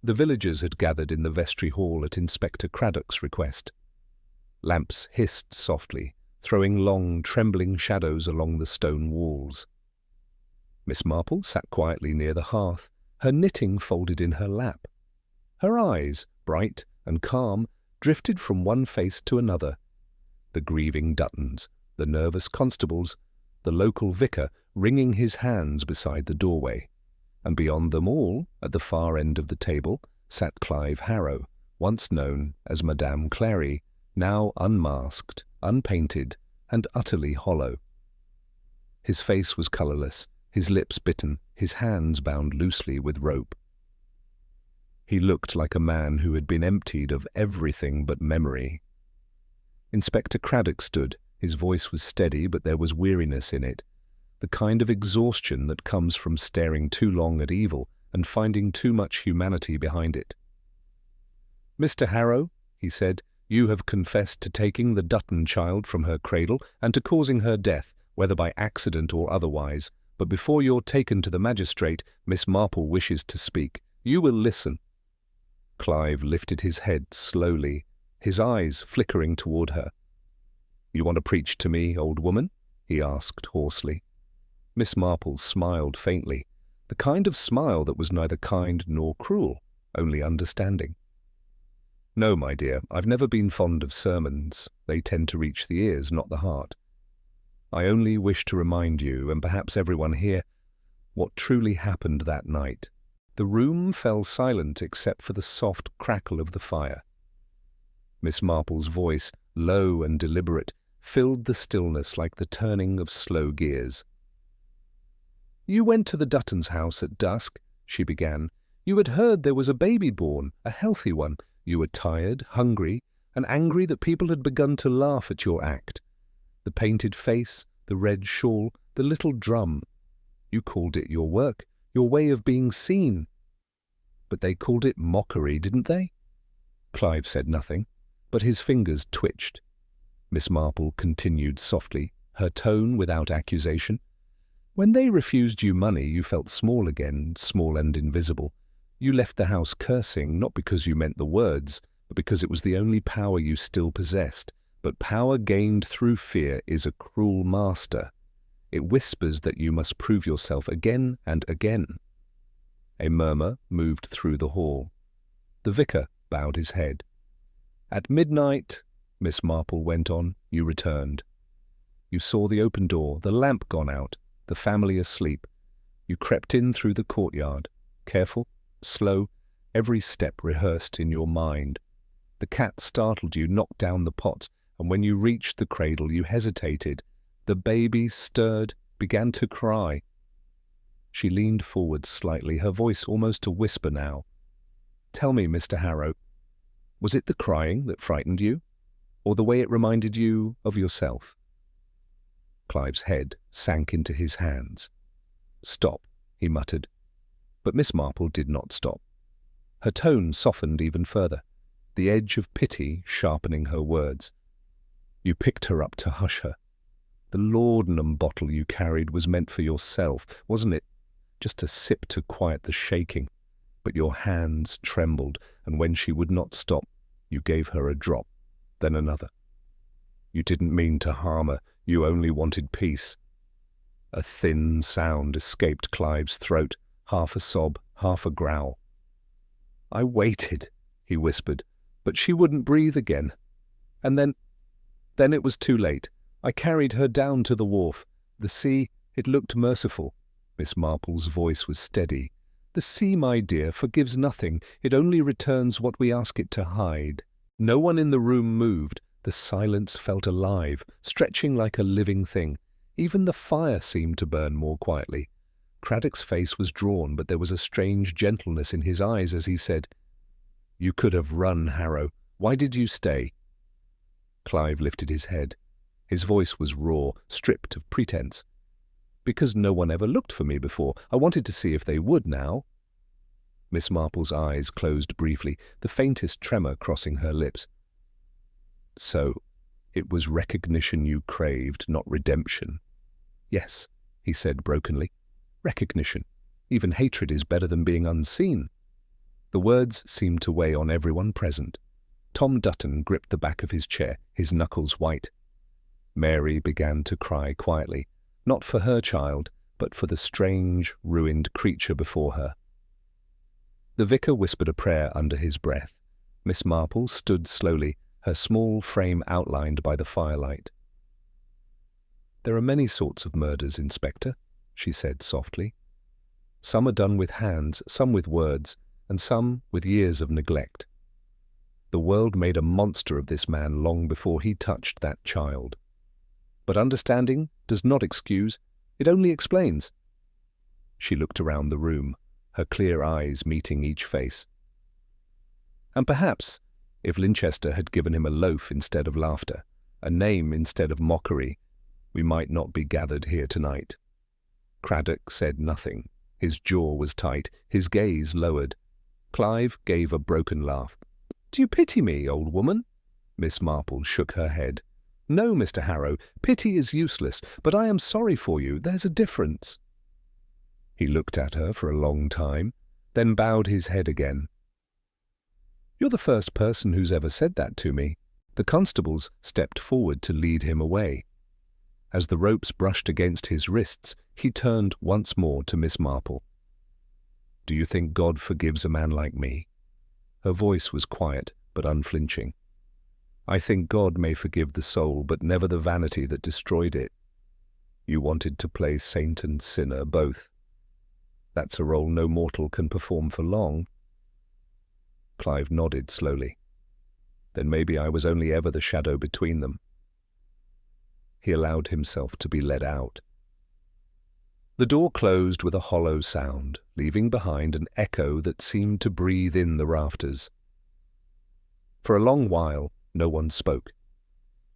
The villagers had gathered in the vestry hall at Inspector Craddock's request. Lamps hissed softly, throwing long, trembling shadows along the stone walls. Miss Marple sat quietly near the hearth, her knitting folded in her lap. Her eyes, bright and calm, drifted from one face to another. The grieving Duttons, the nervous constables, the local vicar wringing his hands beside the doorway, and beyond them all, at the far end of the table, sat Clive Harrow, once known as Madame Clary, now unmasked, unpainted, and utterly hollow. His face was colourless, his lips bitten, his hands bound loosely with rope. He looked like a man who had been emptied of everything but memory. Inspector Craddock stood. His voice was steady, but there was weariness in it, the kind of exhaustion that comes from staring too long at evil and finding too much humanity behind it. "Mr. Harrow," he said, "you have confessed to taking the Dutton child from her cradle and to causing her death, whether by accident or otherwise. But before you're taken to the magistrate, Miss Marple wishes to speak. You will listen." Clive lifted his head slowly, his eyes flickering toward her. "You want to preach to me, old woman?" he asked hoarsely. Miss Marple smiled faintly, the kind of smile that was neither kind nor cruel, only understanding. "No, my dear, I've never been fond of sermons. They tend to reach the ears, not the heart. I only wish to remind you, and perhaps everyone here, what truly happened that night." The room fell silent except for the soft crackle of the fire. Miss Marple's voice, low and deliberate, filled the stillness like the turning of slow gears. "You went to the Duttons' house at dusk," she began. "You had heard there was a baby born, a healthy one. You were tired, hungry, and angry that people had begun to laugh at your act. The painted face, the red shawl, the little drum. You called it your work, your way of being seen. But they called it mockery, didn't they?" Clive said nothing, but his fingers twitched. Miss Marple continued softly, her tone without accusation. "When they refused you money, you felt small again, small and invisible. You left the house cursing, not because you meant the words, but because it was the only power you still possessed. But power gained through fear is a cruel master. It whispers that you must prove yourself again and again. A murmur moved through the hall. The vicar bowed his head. At midnight, Miss Marple went on, you returned. You saw the open door, the lamp gone out, the family asleep. You crept in through the courtyard, careful, slow, every step rehearsed in your mind. The cat startled you, knocked down the pots, and when you reached the cradle you hesitated. The baby stirred, began to cry. She leaned forward slightly, her voice almost a whisper now. Tell me, Mr. Harrow, was it the crying that frightened you, or the way it reminded you of yourself? Clive's head sank into his hands. Stop, he muttered. But Miss Marple did not stop. Her tone softened even further, the edge of pity sharpening her words. You picked her up to hush her. The laudanum bottle you carried was meant for yourself, wasn't it? Just a sip to quiet the shaking. But your hands trembled, and when she would not stop, you gave her a drop, then another. You didn't mean to harm her, you only wanted peace. A thin sound escaped Clive's throat, half a sob, half a growl. I waited, he whispered, but she wouldn't breathe again. And then it was too late. I carried her down to the wharf. The sea, it looked merciful. Miss Marple's voice was steady. The sea, my dear, forgives nothing. It only returns what we ask it to hide. No one in the room moved. The silence felt alive, stretching like a living thing. Even the fire seemed to burn more quietly. Craddock's face was drawn, but there was a strange gentleness in his eyes as he said, You could have run, Harrow. Why did you stay? Clive lifted his head. His voice was raw, stripped of pretense. Because no one ever looked for me before. I wanted to see if they would now. Miss Marple's eyes closed briefly, the faintest tremor crossing her lips. So, it was recognition you craved, not redemption. Yes, he said brokenly. Recognition. Even hatred is better than being unseen. The words seemed to weigh on everyone present. Tom Dutton gripped the back of his chair, his knuckles white. Mary began to cry quietly, not for her child, but for the strange, ruined creature before her. The vicar whispered a prayer under his breath. Miss Marple stood slowly, her small frame outlined by the firelight. There are many sorts of murders, Inspector, she said softly. Some are done with hands, some with words, and some with years of neglect. The world made a monster of this man long before he touched that child. But understanding does not excuse, it only explains. She looked around the room, her clear eyes meeting each face. And perhaps, if Linchester had given him a loaf instead of laughter, a name instead of mockery, we might not be gathered here tonight. Craddock said nothing. His jaw was tight, his gaze lowered. Clive gave a broken laugh. Do you pity me, old woman? Miss Marple shook her head. No, Mr. Harrow, pity is useless, but I am sorry for you. There's a difference. He looked at her for a long time, then bowed his head again. You're the first person who's ever said that to me. The constables stepped forward to lead him away. As the ropes brushed against his wrists, he turned once more to Miss Marple. Do you think God forgives a man like me? Her voice was quiet, but unflinching. I think God may forgive the soul, but never the vanity that destroyed it. You wanted to play saint and sinner both. That's a role no mortal can perform for long. Clive nodded slowly. Then maybe I was only ever the shadow between them. He allowed himself to be led out. The door closed with a hollow sound, leaving behind an echo that seemed to breathe in the rafters. For a long while, no one spoke.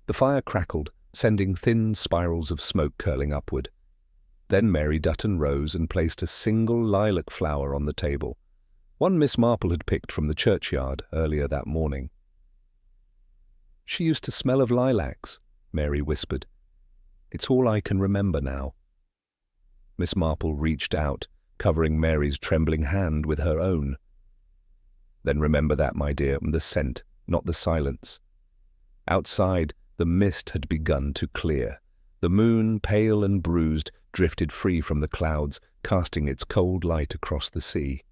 The fire crackled, sending thin spirals of smoke curling upward. Then Mary Dutton rose and placed a single lilac flower on the table, one Miss Marple had picked from the churchyard earlier that morning. She used to smell of lilacs, Mary whispered. It's all I can remember now. Miss Marple reached out, covering Mary's trembling hand with her own. Then remember that, my dear, the scent, not the silence. Outside, the mist had begun to clear. The moon, pale and bruised, drifted free from the clouds, casting its cold light across the sea.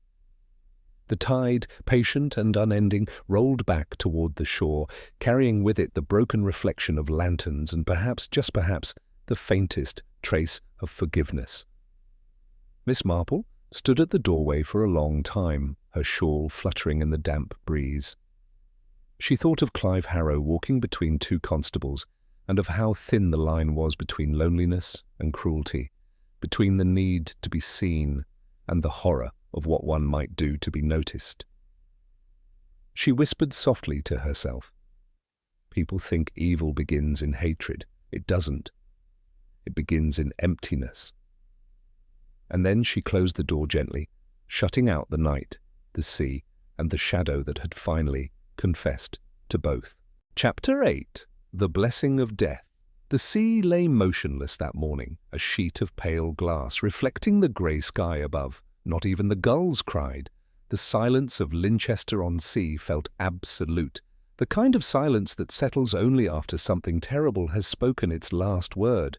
The tide, patient and unending, rolled back toward the shore, carrying with it the broken reflection of lanterns and perhaps, just perhaps, the faintest trace of forgiveness. Miss Marple stood at the doorway for a long time, her shawl fluttering in the damp breeze. She thought of Clive Harrow walking between two constables, and of how thin the line was between loneliness and cruelty, between the need to be seen and the horror of what one might do to be noticed. She whispered softly to herself, "People think evil begins in hatred. It doesn't. It begins in emptiness." And then she closed the door gently, shutting out the night, the sea, and the shadow that had finally confessed to both. Chapter 8. The Blessing of Death. The sea lay motionless that morning, a sheet of pale glass reflecting the grey sky above. Not even the gulls cried. The silence of Linchester-on-Sea felt absolute, the kind of silence that settles only after something terrible has spoken its last word.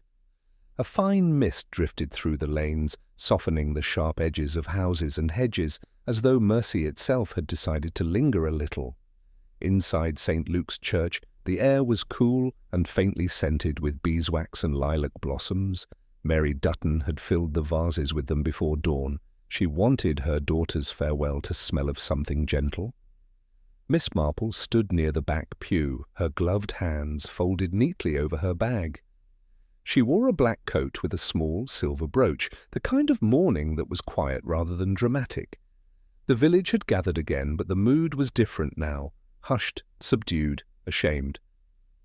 A fine mist drifted through the lanes, softening the sharp edges of houses and hedges, as though mercy itself had decided to linger a little. Inside St. Luke's Church, the air was cool and faintly scented with beeswax and lilac blossoms. Mary Dutton had filled the vases with them before dawn. She wanted her daughter's farewell to smell of something gentle. Miss Marple stood near the back pew, her gloved hands folded neatly over her bag. She wore a black coat with a small silver brooch, the kind of mourning that was quiet rather than dramatic. The village had gathered again, but the mood was different now, hushed, subdued, ashamed.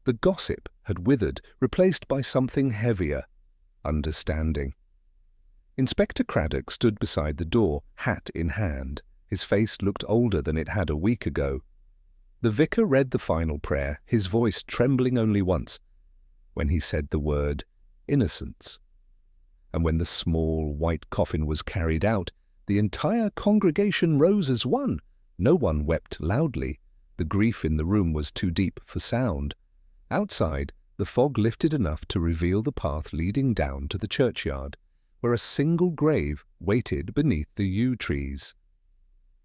The gossip had withered, replaced by something heavier, understanding. Inspector Craddock stood beside the door, hat in hand. His face looked older than it had a week ago. The vicar read the final prayer, his voice trembling only once, when he said the word innocence. And when the small white coffin was carried out, the entire congregation rose as one. No one wept loudly. The grief in the room was too deep for sound. Outside, the fog lifted enough to reveal the path leading down to the churchyard, where a single grave waited beneath the yew trees.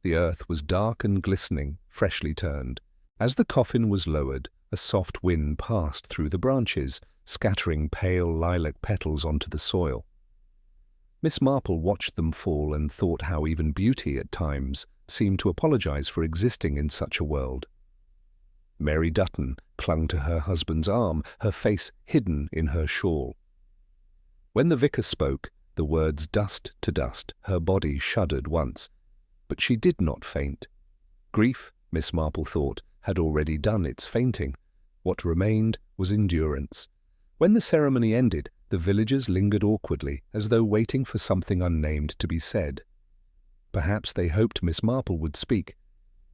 The earth was dark and glistening, freshly turned. As the coffin was lowered, a soft wind passed through the branches, scattering pale lilac petals onto the soil. Miss Marple watched them fall and thought how even beauty at times seemed to apologize for existing in such a world. Mary Dutton clung to her husband's arm, her face hidden in her shawl. When the vicar spoke, the words dust to dust, her body shuddered once, but she did not faint. Grief, Miss Marple thought, had already done its fainting. What remained was endurance. When the ceremony ended, the villagers lingered awkwardly, as though waiting for something unnamed to be said. Perhaps they hoped Miss Marple would speak,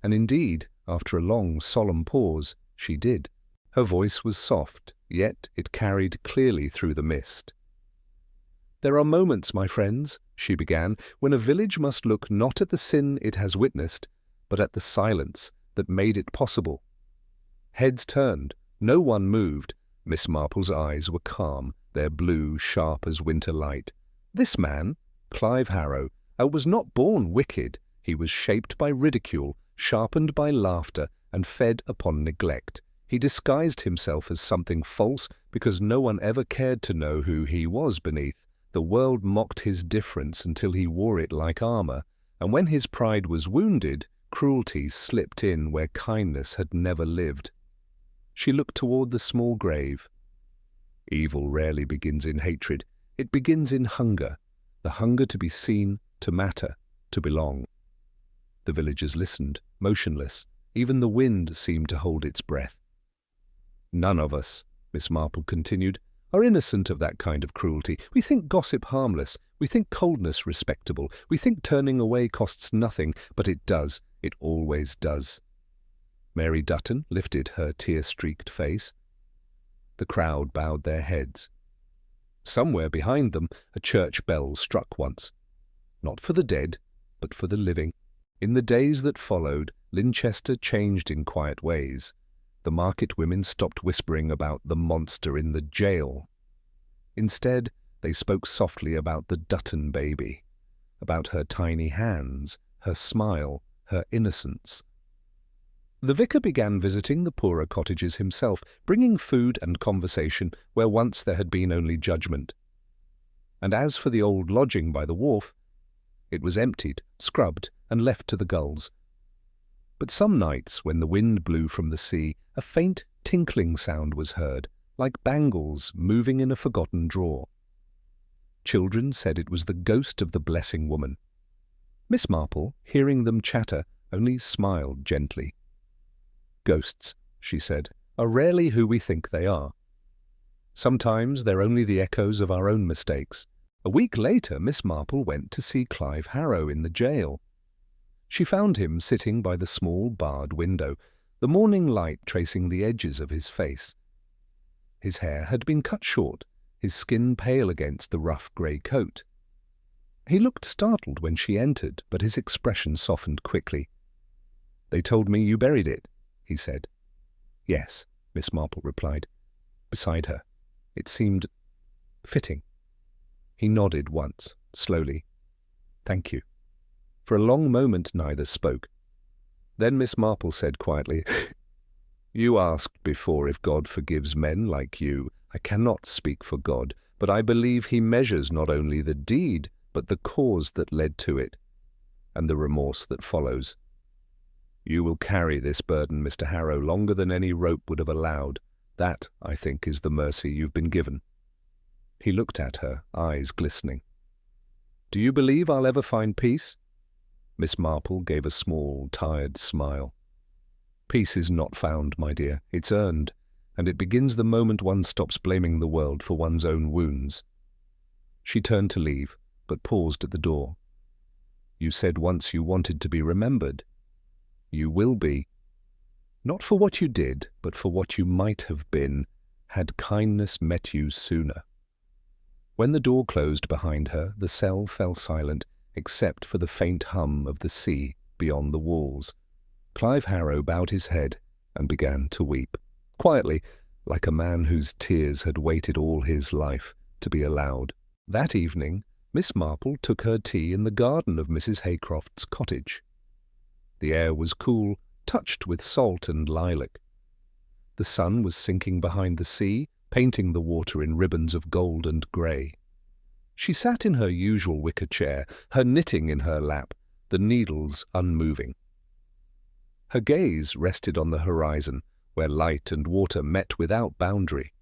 and indeed, after a long, solemn pause, she did. Her voice was soft, yet it carried clearly through the mist. "There are moments, my friends," she began, "when a village must look not at the sin it has witnessed, but at the silence that made it possible." Heads turned. No one moved. Miss Marple's eyes were calm, their blue sharp as winter light. This man, Clive Harrow, was not born wicked. He was shaped by ridicule, sharpened by laughter, and fed upon neglect. He disguised himself as something false because no one ever cared to know who he was beneath. The world mocked his difference until he wore it like armor, and when his pride was wounded, cruelty slipped in where kindness had never lived. She looked toward the small grave. Evil rarely begins in hatred. It begins in hunger, the hunger to be seen, to matter, to belong. The villagers listened, motionless. Even the wind seemed to hold its breath. "None of us," Miss Marple continued, "are innocent of that kind of cruelty. We think gossip harmless. We think coldness respectable. We think turning away costs nothing, but it does. It always does." Mary Dutton lifted her tear-streaked face. The crowd bowed their heads. Somewhere behind them, a church bell struck once. Not for the dead, but for the living. In the days that followed, Linchester changed in quiet ways. The market women stopped whispering about the monster in the jail. Instead, they spoke softly about the Dutton baby, about her tiny hands, her smile, her innocence. The vicar began visiting the poorer cottages himself, bringing food and conversation where once there had been only judgment. And as for the old lodging by the wharf, it was emptied, scrubbed, and left to the gulls. But some nights, when the wind blew from the sea, a faint tinkling sound was heard, like bangles moving in a forgotten drawer. Children said it was the ghost of the blessing woman. Miss Marple, hearing them chatter, only smiled gently. "Ghosts," she said, "are rarely who we think they are. Sometimes they're only the echoes of our own mistakes." A week later, Miss Marple went to see Clive Harrow in the jail. She found him sitting by the small barred window, the morning light tracing the edges of his face. His hair had been cut short, his skin pale against the rough grey coat. He looked startled when she entered, but his expression softened quickly. "They told me you buried it," he said. "Yes," Miss Marple replied, beside her. It seemed fitting. He nodded once, slowly. "Thank you." For a long moment neither spoke. Then Miss Marple said quietly, "You asked before if God forgives men like you. I cannot speak for God, but I believe he measures not only the deed, but the cause that led to it, and the remorse that follows. You will carry this burden, Mr. Harrow, longer than any rope would have allowed. That, I think, is the mercy you've been given." He looked at her, eyes glistening. "Do you believe I'll ever find peace?" Miss Marple gave a small, tired smile. "Peace is not found, my dear. It's earned, and it begins the moment one stops blaming the world for one's own wounds." She turned to leave, but paused at the door. "You said once you wanted to be remembered. You will be. Not for what you did, but for what you might have been, had kindness met you sooner." When the door closed behind her, the cell fell silent, except for the faint hum of the sea beyond the walls. Clive Harrow bowed his head and began to weep, quietly, like a man whose tears had waited all his life to be allowed. That evening, Miss Marple took her tea in the garden of Mrs. Haycroft's cottage. The air was cool, touched with salt and lilac. The sun was sinking behind the sea, painting the water in ribbons of gold and grey. She sat in her usual wicker chair, her knitting in her lap, the needles unmoving. Her gaze rested on the horizon, where light and water met without boundary.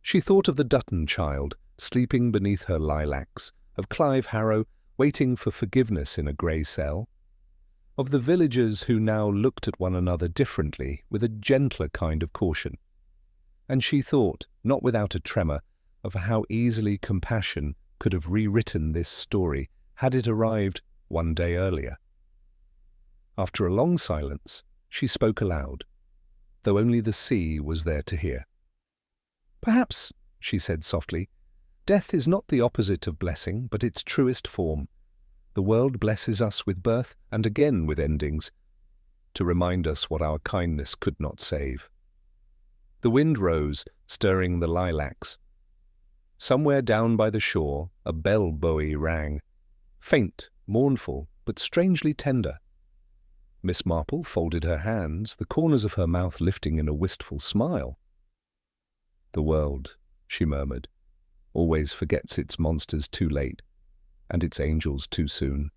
She thought of the Dutton child, sleeping beneath her lilacs, of Clive Harrow, waiting for forgiveness in a grey cell, of the villagers who now looked at one another differently, with a gentler kind of caution. And she thought, not without a tremor, of how easily compassion could have rewritten this story had it arrived one day earlier. After a long silence, she spoke aloud, though only the sea was there to hear. "Perhaps," she said softly, "death is not the opposite of blessing, but its truest form. The world blesses us with birth and again with endings, to remind us what our kindness could not save." The wind rose, stirring the lilacs. Somewhere down by the shore, a bell buoy rang, faint, mournful, but strangely tender. Miss Marple folded her hands, the corners of her mouth lifting in a wistful smile. "The world," she murmured, "always forgets its monsters too late, and its angels too soon."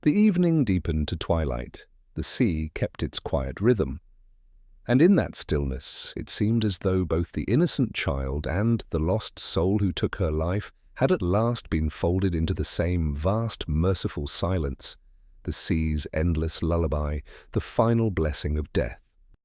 The evening deepened to twilight. The sea kept its quiet rhythm. And in that stillness, it seemed as though both the innocent child and the lost soul who took her life had at last been folded into the same vast, merciful silence, the sea's endless lullaby, the final blessing of death.